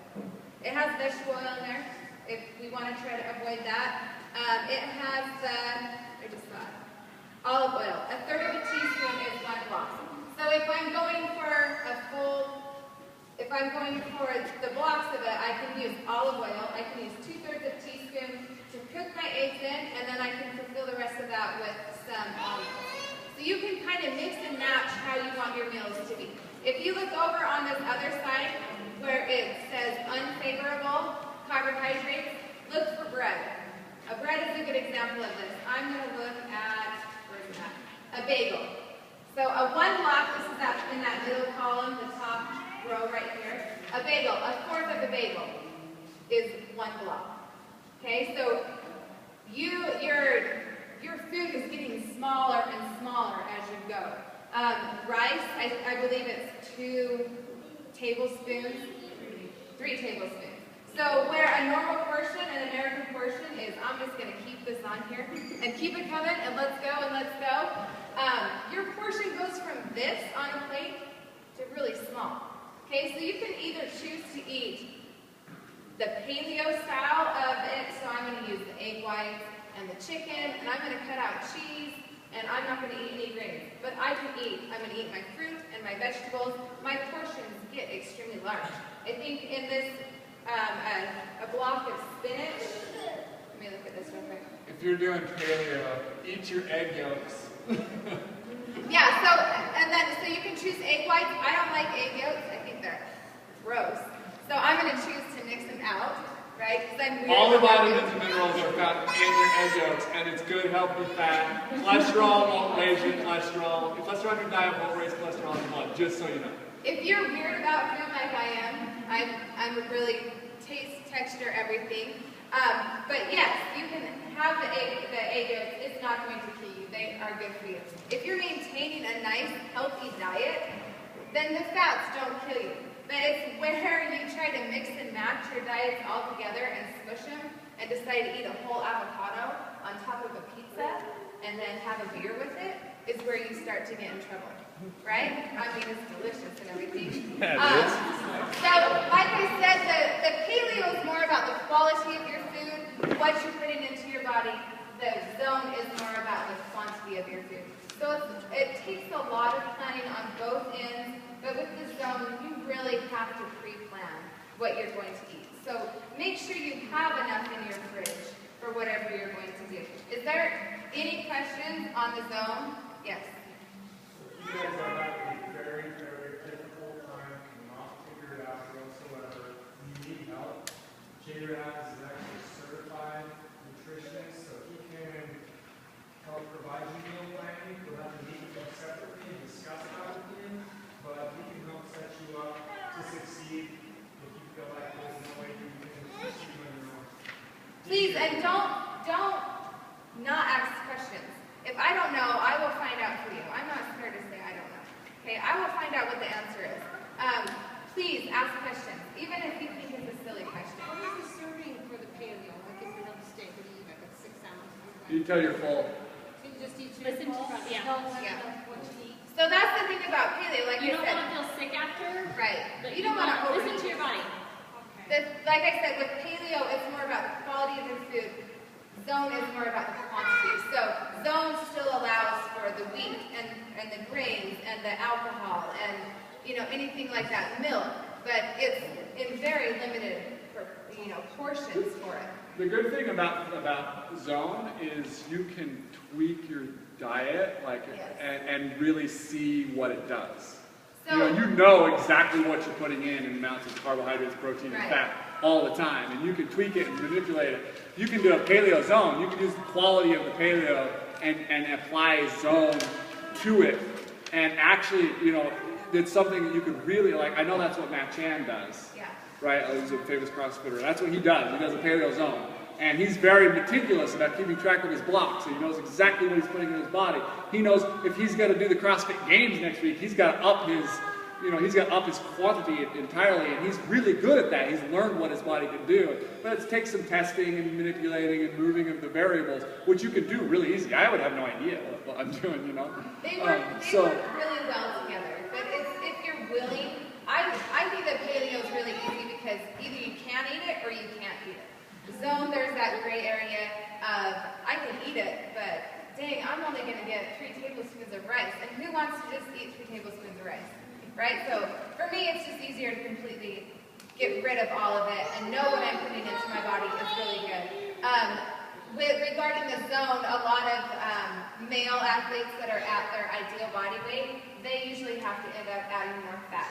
It has vegetable oil in there, if we want to try to avoid that. It has I just saw it, olive oil. A third of a teaspoon is 1 block. So if I'm going for the blocks of it, I can use olive oil. I can use 2/3 of a teaspoon to cook my eggs in, and then I can fulfill the rest of that with some olive oil. So you can kind of mix and match how you want your meals to be. If you look over on this other side, where it says unfavorable carbohydrates, look for bread. A bread is a good example of this. I'm going to look at, where's it at? A bagel. So a 1 block, this is in that middle column, the top row right here. A bagel, a 1/4 of a bagel is 1 block. Okay, so your food is getting smaller and smaller as you go. Rice, I believe it's 2 tablespoons, 3 tablespoons. So where a normal portion, an American portion is, I'm just going to keep this on here and keep it coming and let's go and let's go. Your portion goes from this on a plate to really small. Okay, so you can either choose to eat the paleo style of it, so I'm going to use the egg whites and the chicken, and I'm going to cut out cheese, and I'm not going to eat any grains. But I'm going to eat my fruit and my vegetables. My portions get extremely large. I think in this, a block of spinach, let me look at this real quick. If you're doing paleo, eat your egg yolks. Yeah, so you can choose egg whites. I don't like egg yolks. I think they're gross. So I'm going to choose to mix them out, right? Because I'm weird. All the vitamins and minerals are found in your egg yolks, and it's good, healthy fat. Cholesterol won't raise your cholesterol. If cholesterol in your diet won't raise cholesterol in your blood, just so you know. If you're weird about food like I am, I'm really taste, texture, everything. But yes, you can have the egg yolks. It's not going to kill you. They are good for you. If you're maintaining a nice, healthy diet, then the fats don't kill you. But it's where you try to mix and match your diets all together and smush them and decide to eat a whole avocado on top of a pizza and then have a beer with it is where you start to get in trouble. Right? I mean, it's delicious and everything. So, like I said, the paleo is more about the quality of your food, what you're putting into your body. The zone is more about the quantity of your food. So it takes a lot of planning on both ends, but with the zone, you really have to pre-plan what you're going to eat. So make sure you have enough in your fridge for whatever you're going to do. Is there any questions on the zone? Yes. You guys are having a very, very difficult time, cannot figure it out whatsoever. You need help. J-Raz is actually a certified nutritionist, so he can help provide you meal planning. We'll have to meet with you separately and discuss that with you, but he can help set you up to succeed if you feel like there's no way you can succeed on your own. Please, and don't not ask questions. If I don't know, I will find out for you. I'm not scared to say I don't know. Okay, I will find out what the answer is. Please ask questions, even if you think it's a silly question. What is the serving for the paleo? Like if you have a steak, what do you eat, like a 6 ounce? You tell you're full. So you just eat Listen to your yeah. Don't let Yeah. them what you eat. So that's the thing about paleo, like You I don't said. want to feel sick after, Right. but You don't want to listen to your body. Okay. Like I said, with paleo, it's more about the quality of the food. Zone is more about the quantity. So zone still allows for the wheat and the grains and the alcohol and anything like that, milk, but it's in very limited portions for it. The good thing about zone is you can tweak your diet, like, and really see what it does. So, You know exactly what you're putting in amounts of carbohydrates, protein, and fat all the time, and you can tweak it and manipulate it. You can do a paleo zone. You can use the quality of the paleo and apply a zone to it, and actually, it's something that you could really, like, I know that's what Matt Chan does, right? He's a famous CrossFitter. That's what he does. He does a paleo zone. And he's very meticulous about keeping track of his blocks, so he knows exactly what he's putting in his body. He knows if he's going to do the CrossFit Games next week, he's got to up his, he's got to up his quantity entirely, and he's really good at that. He's learned what his body can do. But it takes some testing and manipulating and moving of the variables, which you can do really easy. I would have no idea what I'm doing, They work really well together, but if you're willing, I think that paleo is really easy because either you can eat it or you can't eat it. Zone, there's that gray area of, I can eat it, but dang, I'm only going to get 3 tablespoons of rice. And who wants to just eat 3 tablespoons of rice? Right? So for me, it's just easier to completely get rid of all of it and know what I'm putting into my body is really good. Regarding the zone, a lot of male athletes that are at their ideal body weight, they usually have to end up adding more fat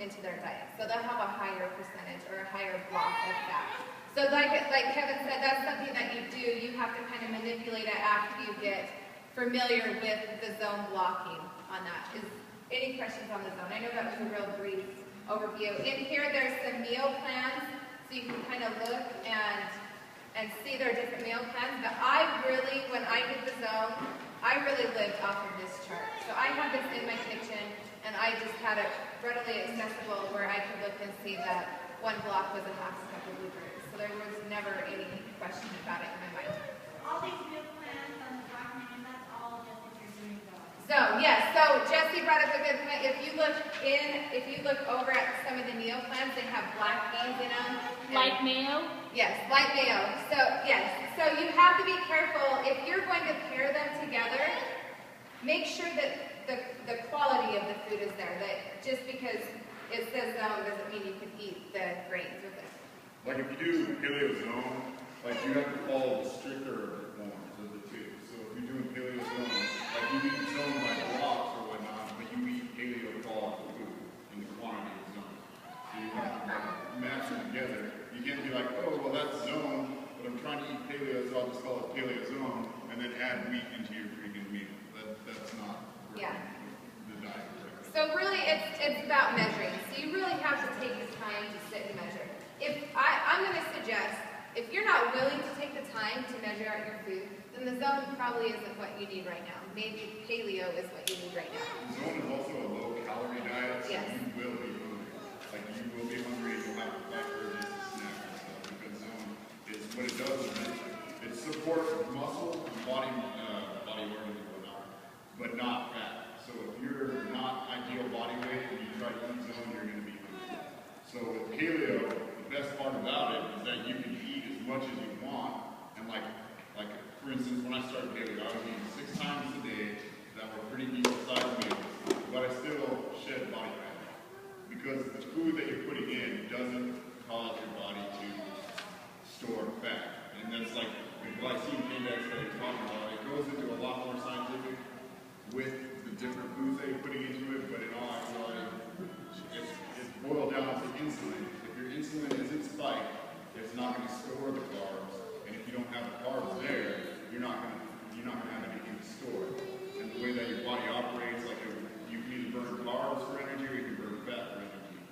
into their diet. So they'll have a higher percentage or a higher block of fat. So like Kevin said, that's something that you do. You have to kind of manipulate it after you get familiar with the zone blocking on that. Any questions on the zone? I know that was a real brief overview. In here, there's some meal plans, so you can kind of look and see their different meal plans. But when I did the zone, I really lived off of this chart. So I have this in my kitchen, and I just had it readily accessible where I could look and see that one block was a half cup of blueberries. So there was never any question about it in my mind. All these meal plans on the document, that's all just if you're doing zone. Zone, yes. So Jesse brought up a good point. If you look over at some of the meal plans, they have black beans in them. Like mayo? Yes, like mayo. So yes. So you have to be careful if you're going to pair them together. Make sure that the quality of the food is there. That just because it says zone doesn't mean you can eat the grains with it. Like if you do paleo zone, like you have to follow the stricter norms of the two. So if you're doing paleo zone, like you eat zone by blocks or whatnot, but you eat paleo quality food in the quantity of zone. So you have to match them together. You can't be like, oh, well that's zone, but I'm trying to eat paleo, so I'll just call it paleo zone, and then add wheat into your freaking meal. That's not the diet. So really, it's about measuring. So you really have to take the time to sit and measure. I'm going to suggest, if you're not willing to take the time to measure out your food, then the zone probably isn't what you need right now. Maybe paleo is what you need right now. Zone is also a low-calorie diet, so yes. You will be hungry. Like you will be hungry, you'll have to fight for just a snack and stuff. Because zone is what it does is it supports muscle and body organs and whatnot, but not fat. So if you're not ideal body weight and you try to eat zone, you're going to be hungry. So with paleo, the best part about it is that you can eat as much as you want. And like for instance, when I started paleo, I was eating 6 times a day that were pretty decent sized meals, but I still shed body fat. Because the food that you're putting in doesn't cause your body to store fat. And that's like the glycemic index that you're talking about. It goes into a lot more scientific with the different foods that you're putting into it, but in all actuality, it's boiled down to insulin. If your insulin isn't spiked, it's not going to store the carbs, and if you don't have the carbs there, you're not going to have anything to store. And the way that your body operates, like you can either burn carbs for energy or you can burn fat for energy.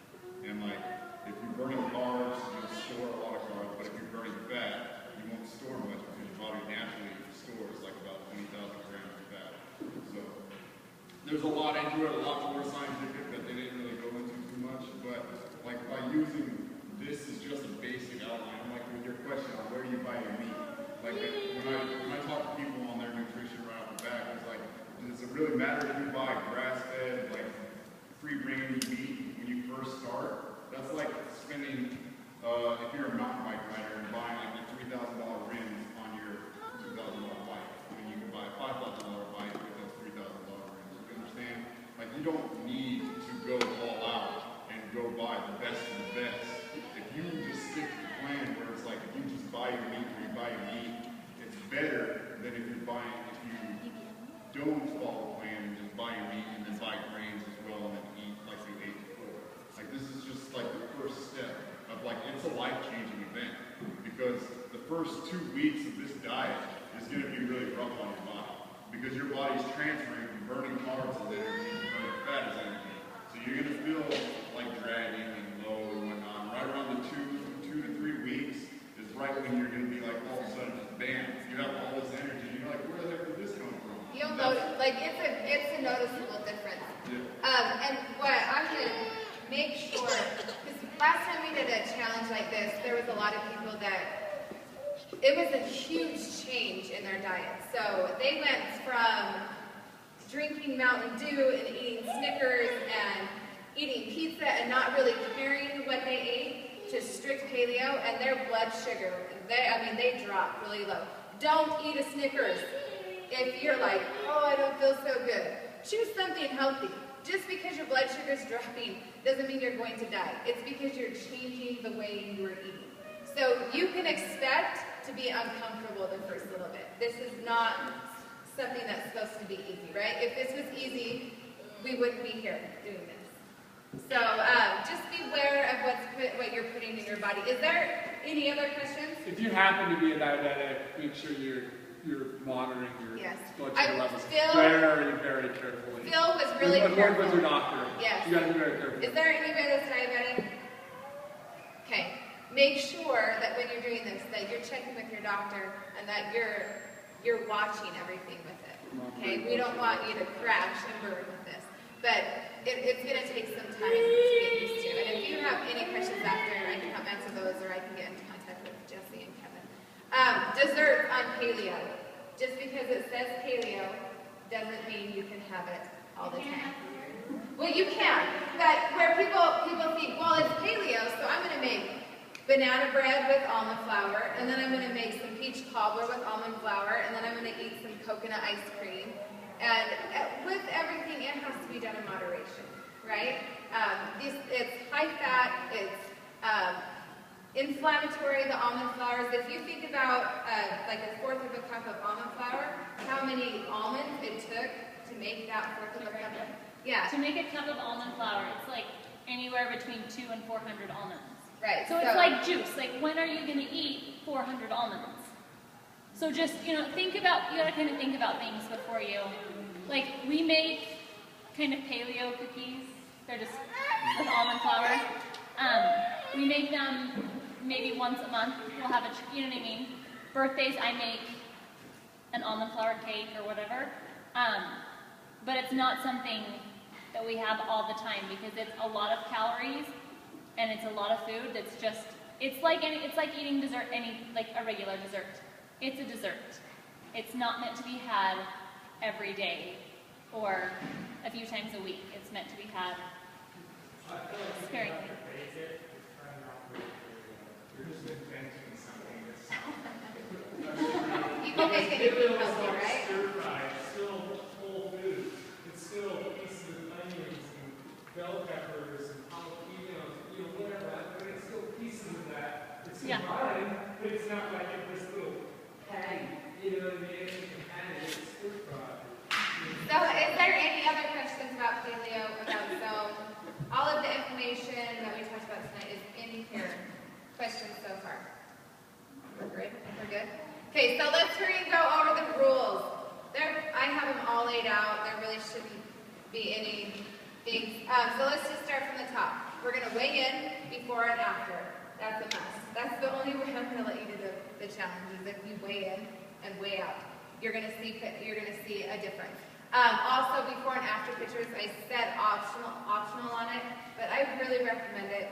And like if you're burning carbs, you'll store a lot of carbs, but if you're burning fat, you won't store much because your body naturally stores like about 20,000 grams of fat. So there's a lot into it, a lot more scientific that they didn't really go into too much, but like by using this is just a basic outline. Like with your question on where you buy your meat. Like when I talk to people on their nutrition right off the bat, it's like, does it really matter if you buy grass-fed, like free-range meat when you first start? That's like spending, if you're a mountain bike rider and buying like the $3,000 rims on your $2,000 bike. I mean, you can buy a $5,000 bike with those $3,000 rims. You understand? Like you don't need to go all out and go buy the best of the best. If you just stick to the plan where it's like, if you just buy your meat or you buy your meat, it's better than if you're buying, if you don't follow plan and just buy your meat and then buy grains as well and then eat like you ate before. Like this is just like the first step of like, it's a life-changing event because the first 2 weeks of this diet is going to be really rough on your body because your body's transferring from burning carbs as energy to burning fat as energy. So you're going to feel like dragging and low and whatnot. Right around the 2 to 3 weeks is right when you're going to be like all of a sudden just bam, you have all this energy. You're like, where the heck did this come from? You'll notice, like it's a noticeable difference. Yeah. And what I'm gonna make sure, because last time we did a challenge like this, there was a lot of people that it was a huge change in their diet. So they went from drinking Mountain Dew and eating Snickers and eating pizza and not really caring what they ate to strict paleo, and their blood sugar, they dropped really low. Don't eat a Snickers. If you're like, oh, I don't feel so good, choose something healthy. Just because your blood sugar is dropping doesn't mean you're going to die. It's because you're changing the way you are eating. So you can expect to be uncomfortable the first little bit. This is not something that's supposed to be easy, right? If this was easy, we wouldn't be here doing this. So just beware of what you're putting in your body. Is there any other questions? If you happen to be a diabetic, make sure you're monitoring your blood sugar levels very, very carefully. Phil was really careful. Work with your doctor. Yes. You got to be very careful. Is there anybody that's diabetic? Okay. Make sure that when you're doing this, that you're checking with your doctor and that you're watching everything with it. Okay. We don't want you to crash and burn with this, but it's going to take some time to get used to. And if you have any questions after, I can help answer those, or I can get in contact with Jesse and Kevin. Dessert on paleo. Just because it says paleo doesn't mean you can have it all the time. Well, you can, but where people think, well, it's paleo, so I'm going to make banana bread with almond flour, and then I'm going to make some peach cobbler with almond flour, and then I'm going to eat some coconut ice cream. And with everything, it has to be done in moderation, right? It's high fat, it's inflammatory, the almond flours. If you think about like a fourth of a cup of almond flour, how many almonds it took to make that fourth of a cup? Yeah. To make a cup of almond flour, it's like anywhere between 200 and 400 almonds. Right. So it's like juice. Like, when are you going to eat 400 almonds? So just, you gotta kind of think about things before you, like, we make kind of paleo cookies. They're just with almond flour. We make them maybe once a month. We'll have you know what I mean? Birthdays, I make an almond flour cake or whatever. But it's not something that we have all the time because it's a lot of calories and it's a lot of food that's just, it's like eating dessert, like a regular dessert. It's a dessert. It's not meant to be had every day or a few times a week. It's meant to be had sparingly. You're just inventing something that's you can make anything healthy, right? stir fry, it's still whole food. It's still pieces of onions and bell peppers and jalapenos, whatever. But it's still pieces of that. It's combined, but it's not like this little patty. You know what I mean? It's a patty. It's stir fry. So, is there any other questions about paleo, about zone? All of the information that we talked about tonight is in here. Questions so far? We're good? We're good? Okay, so let's hurry and go over the rules. I have them all laid out. There really shouldn't be any things. So let's just start from the top. We're going to weigh in before and after. That's a must. That's the only way I'm going to let you do the challenge is if you weigh in and weigh out. You're going to see a difference. Also, before and after pictures, I said optional on it, but I really recommend it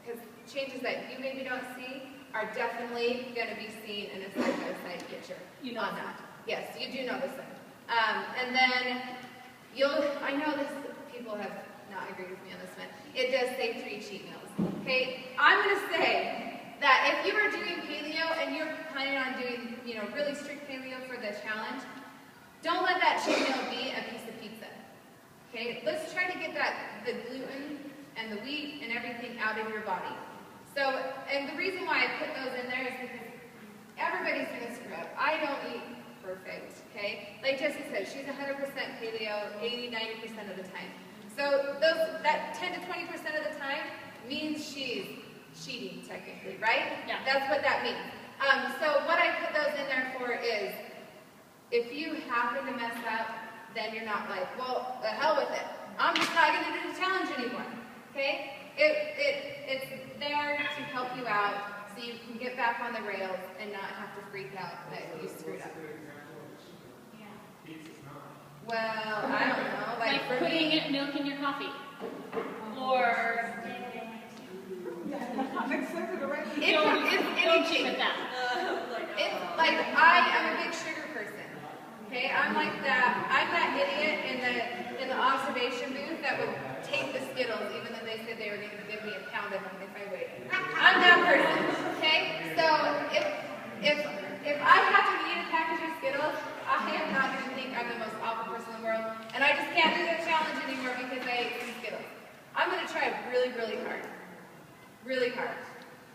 because changes that you maybe don't see are definitely going to be seen in a side-by-side picture. You know that. Yes, you do notice it. And then I know people have not agreed with me on this one. It does say 3 cheat meals. Okay, I'm going to say that if you are doing paleo and you're planning on doing, really strict paleo for the challenge, don't let that cheat meal be a piece of pizza. Okay, let's try to get the gluten and the wheat and everything out of your body. And the reason why I put those in there is because everybody's going to screw up. I don't eat perfect, okay? Like Jessie said, she's 100% paleo 80-90% of the time. So that 10 to 20% of the time means she's cheating technically, right? Yeah. That's what that means. So what I put those in there for is, if you happen to mess up, then you're not like, well, the hell with it. I'm just not going to do the challenge anymore, okay? It's there to help you out so you can get back on the rails and not have to freak out that you screwed up. Well, I don't know. Like putting milk in your coffee. Or don't cheat at that. It's like, I am a big sugar person. Okay, I'm like that. I'm that idiot in the observation booth that would take the Skittles, even though they said they were going to give me a pound of them if I waited. I'm that person. Okay, so if I have to eat a package of Skittles, I am not going to think I'm the most awful person in the world, and I just can't do the challenge anymore because I ate some Skittles. I'm going to try really, really hard. Really hard.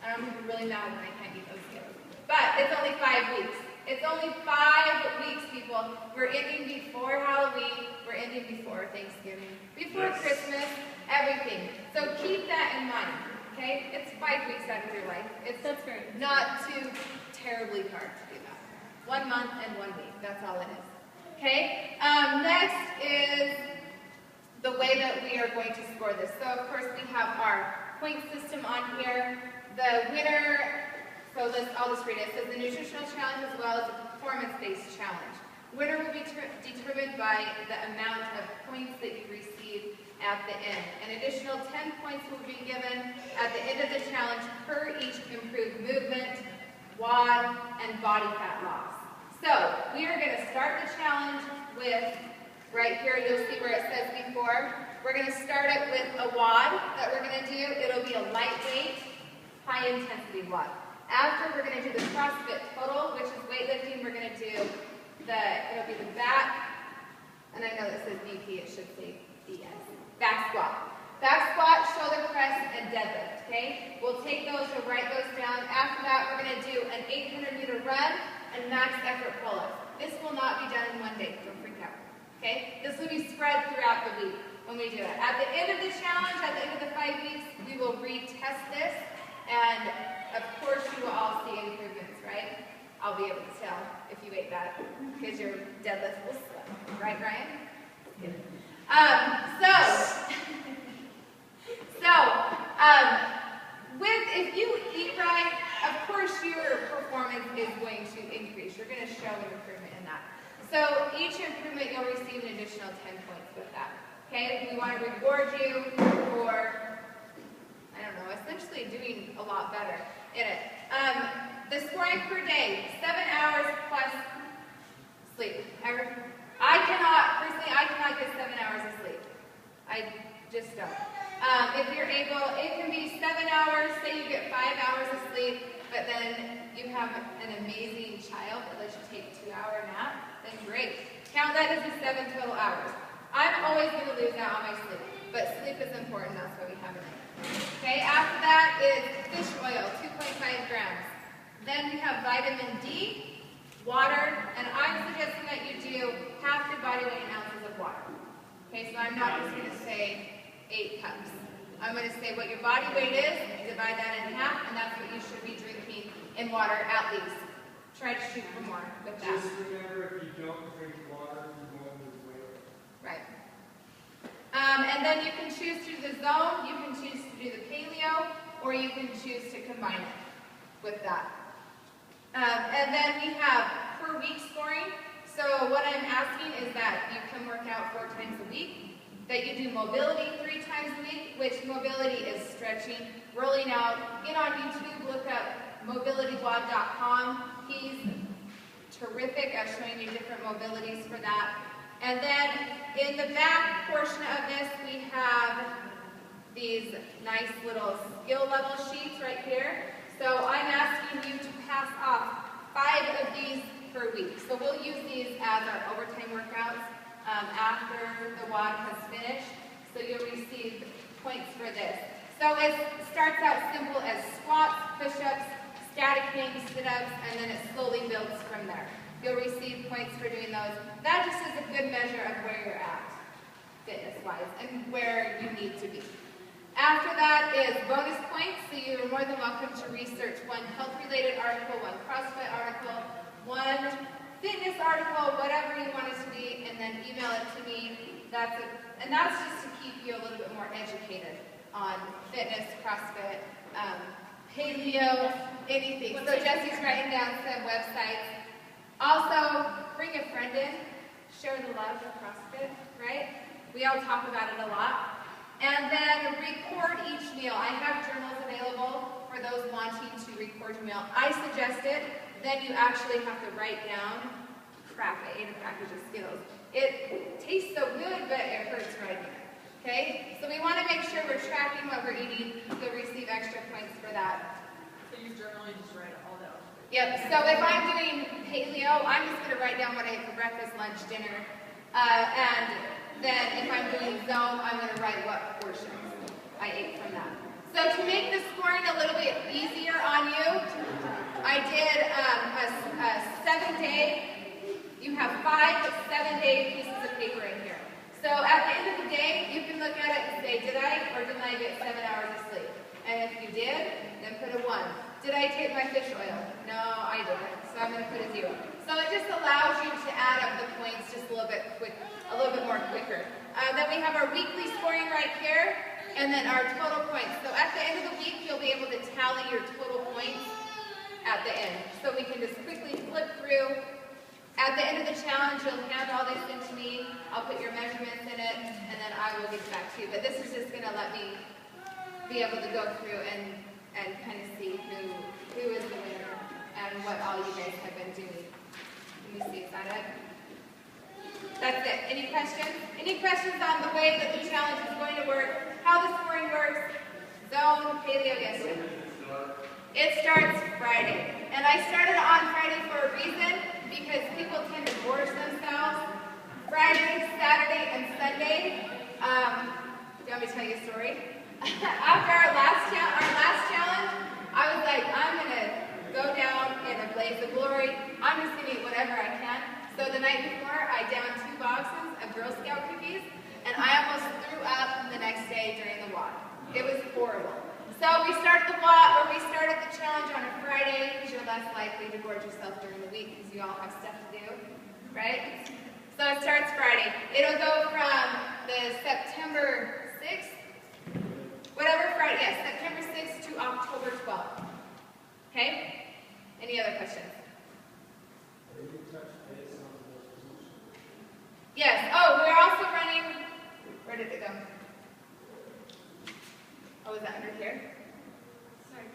And I'm going to be really mad when I can't eat those Skittles. But it's only 5 weeks. It's only 5 weeks, people. We're ending before Halloween. We're ending before Thanksgiving. Before Christmas. Everything. So keep that in mind. Okay? It's 5 weeks out of your life. That's great. Not too terribly hard to do that. 1 month and 1 week. That's all it is. Okay? Next is the way that we are going to score this. So, of course, we have our point system on here. The winner, so I'll just read it. It says the nutritional challenge as well as the performance-based challenge. Winner will be determined by the amount of points that you receive at the end. An additional 10 points will be given at the end of the challenge per each improved movement, WOD, and body fat loss. So, we are going to start the challenge with, right here, you'll see where it says before. We're going to start it with a WOD that we're going to do. It'll be a lightweight, high-intensity WOD. After, we're going to do the CrossFit total, which is weightlifting. We're going to do it'll be the back, and I know that says BP, it should say BS. Back squat. Back squat, shoulder press, and deadlift, okay? We'll take those, we'll write those down. After that, we're going to do an 800-meter run and max effort pull-ups. This will not be done in one day, don't freak out, okay? This will be spread throughout the week when we do it. At the end of the challenge, at the end of the 5 weeks, we will retest this, and of course you will all see improvements, right? I'll be able to tell if you ate that because your deadlift will slip. Right, Ryan? If you eat right, of course your performance is going to increase. You're going to show an improvement in that. So each improvement you'll receive an additional 10 points with that. Okay? We want to reward you for, I don't know, essentially doing a lot better in it. The scoring per day, 7 hours plus sleep. Personally, I cannot get 7 hours of sleep. I just don't. If you're able, it can be 7 hours, say you get 5 hours of sleep, but then you have an amazing child that lets you take a 2-hour nap, then great. Count that as the 7 total hours. I'm always going to lose out on my sleep, but sleep is important, that's why we have it. Okay, after that is fish oil, 2.5 grams. Then we have vitamin D, water, and I'm suggesting that you do half your body weight in ounces of water. Okay, so I'm not just going to say 8 cups. I'm going to say what your body weight is, divide that in half, and that's what you should be drinking in water at least. Try to shoot for more with that. Just remember, if you don't drink water, you won't lose weight. Right. And then you can choose to do the zone, you can choose to do the paleo, or you can choose to combine it with that. And then we have per week scoring. So what I'm asking is that you can work out 4 times a week, that you do mobility 3 times a week, which mobility is stretching, rolling out. Get on YouTube, look up mobilitywod.com. He's terrific at showing you different mobilities for that. And then in the back portion of this, we have these nice little skill level sheets right here. So I'm asking you to pass off 5 of these per week. So we'll use these as our overtime workouts after the WOD has finished. So you'll receive points for this. So it starts out simple as squats, push-ups, static things, sit-ups, and then it slowly builds from there. You'll receive points for doing those. That just is a good measure of where you're at, fitness-wise, and where you need to be. After that is bonus points, so you're more than welcome to research one health-related article, one CrossFit article, one fitness article, whatever you want it to be, and then email it to me. And that's just to keep you a little bit more educated on fitness, CrossFit, Paleo, anything. So Jesse's writing down some websites. Also, bring a friend in, share the love of CrossFit, right? We all talk about it a lot. And then record each meal. I have journals available for those wanting to record your meal. I suggest it. Then you actually have to write down, crap, I ate a package of Skittles. It tastes so good, but it hurts writing it. Okay? So we want to make sure we're tracking what we're eating. You'll receive extra points for that. So you journal, you just write it all down. Yep, so if I'm doing paleo, I'm just going to write down what I ate for breakfast, lunch, dinner. And then if I'm doing zone, I'm going to write what portions I ate from that. So to make the scoring a little bit easier on you, I did a 7-day, you have 5 7-day pieces of paper in here. So at the end of the day, you can look at it and say, did I or didn't I get 7 hours of sleep? And if you did, then put a 1. Did I take my fish oil? No, I didn't. So I'm going to put a 0. So it just allows you to add up the points just a little bit more quicker. Then we have our weekly scoring right here, and then our total points. So at the end of the week, you'll be able to tally your total points at the end. So we can just quickly flip through. At the end of the challenge, you'll hand all this in to me. I'll put your measurements in it, and then I will get back to you. But this is just going to let me be able to go through and kind of see who is the winner and what all you guys have been doing. Let me see, is that it? That's it. Any questions? Any questions on the way that the challenge is going to work? How the scoring works? Zone, paleo, yes, sir. It starts Friday. And I started on Friday for a reason, because people tend to gorge themselves. Friday, Saturday, and Sunday. Do you want me to tell you a story? After our last challenge, I was like, I'm going to go down in a blaze of glory. I'm just going to eat whatever I can. So the night before, I downed 2 boxes of Girl Scout cookies, and I almost threw up the next day during the walk. It was horrible. So we started the challenge on a Friday, because you're less likely to gorge yourself during the week, because you all have stuff to do, right? So it starts Friday. It'll go from the September 6th, September 6th to October 12th. Okay? Any other questions? Yes. Oh, we're also running, where did it go? Oh, is that under here? Sorry.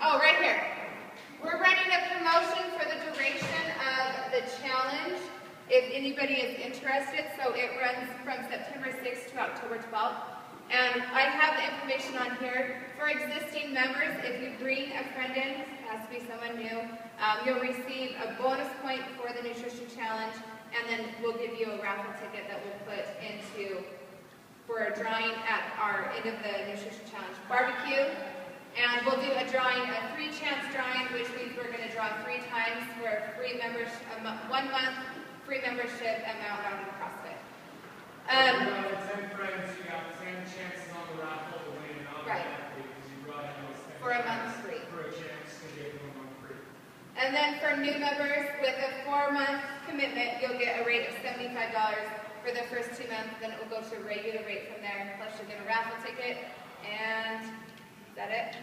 Oh, right here. We're running a promotion for the duration of the challenge, if anybody is interested. So it runs from September 6th to October 12th. And I have the information on here. For existing members, if you bring a friend in, it has to be someone new, you'll receive a bonus point for the nutrition challenge, and then we'll give you a raffle ticket that we'll put into for a drawing at our end of the nutrition challenge barbecue. And we'll do a drawing, a 3-chance drawing, which means we're going to draw 3 times for a free membership, 1 month free membership at Mount Ogden CrossFit. 10 friends, you got 10 chances on the raffle to win automatically, because you brought in those 10 for a month free. For a chance to get 1 month free. And then for new members with a 4-month commitment, you'll get a rate of $75 for the first 2 months. Then it will go to a regular rate from there. Plus you'll get a raffle ticket. And is that it?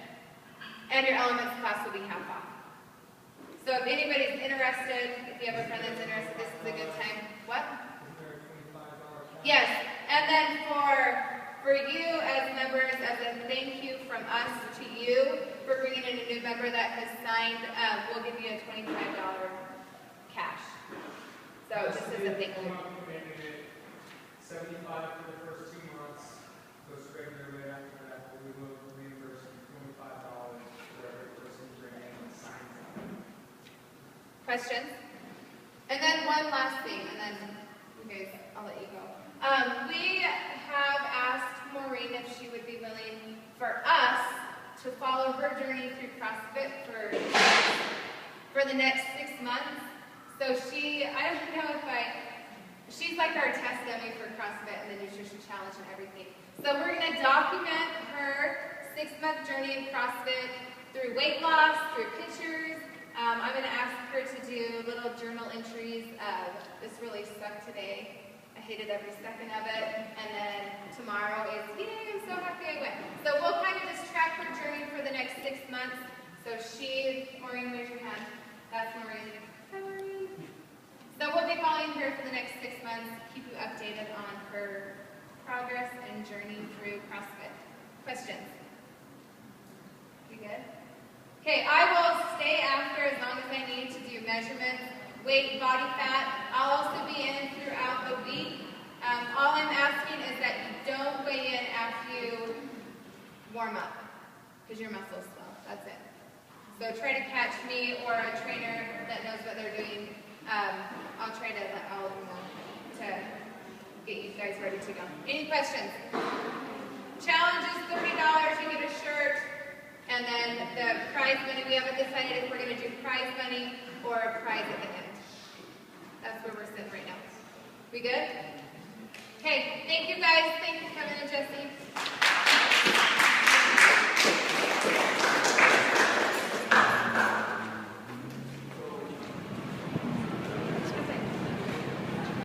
And your elements class will be half off. So if anybody's interested, if you have a friend that's interested, this is a good time. What? Yes. And then for you as members, as a thank you from us to you for bringing in a new member that has signed, we'll give you a $25 cash. So just as a thank you. 75 for the first 2 months, goes regular rate after that, but we will reimburse you $25 for every person who brings in and signs up. Questions? And then one last thing, and then you guys, I'll let you go. We have asked Maureen if she would be willing for us to follow her journey through CrossFit for the next 6 months. So I don't know if she's like our test dummy for CrossFit and the Nutrition Challenge and everything. So we're going to document her 6-month journey in CrossFit through weight loss, through pictures. I'm going to ask her to do little journal entries of, this really sucked today. I hated every second of it. And then tomorrow is, yay, I'm so happy I went. So we'll kind of just track her journey for the next 6 months. So Maureen, raise your hand. That's Maureen. Hi, Maureen. So we'll be following her for the next 6 months, keep you updated on her progress and journey through CrossFit. Questions? We good? Okay, I will stay after as long as I need to do measurements, weight, body fat. I'll also be in throughout the week. All I'm asking is that you don't weigh in after you warm up, because your muscles swell. That's it. So try to catch me or a trainer that knows what they're doing. I'll try to let all of you know to get you guys ready to go. Any questions? Challenge is $30. You get a shirt. And then the prize money, we haven't decided if we're going to do prize money or a prize at the end. That's where we're sitting right now. We good? Okay, thank you guys. Thanks for coming in, Jesse.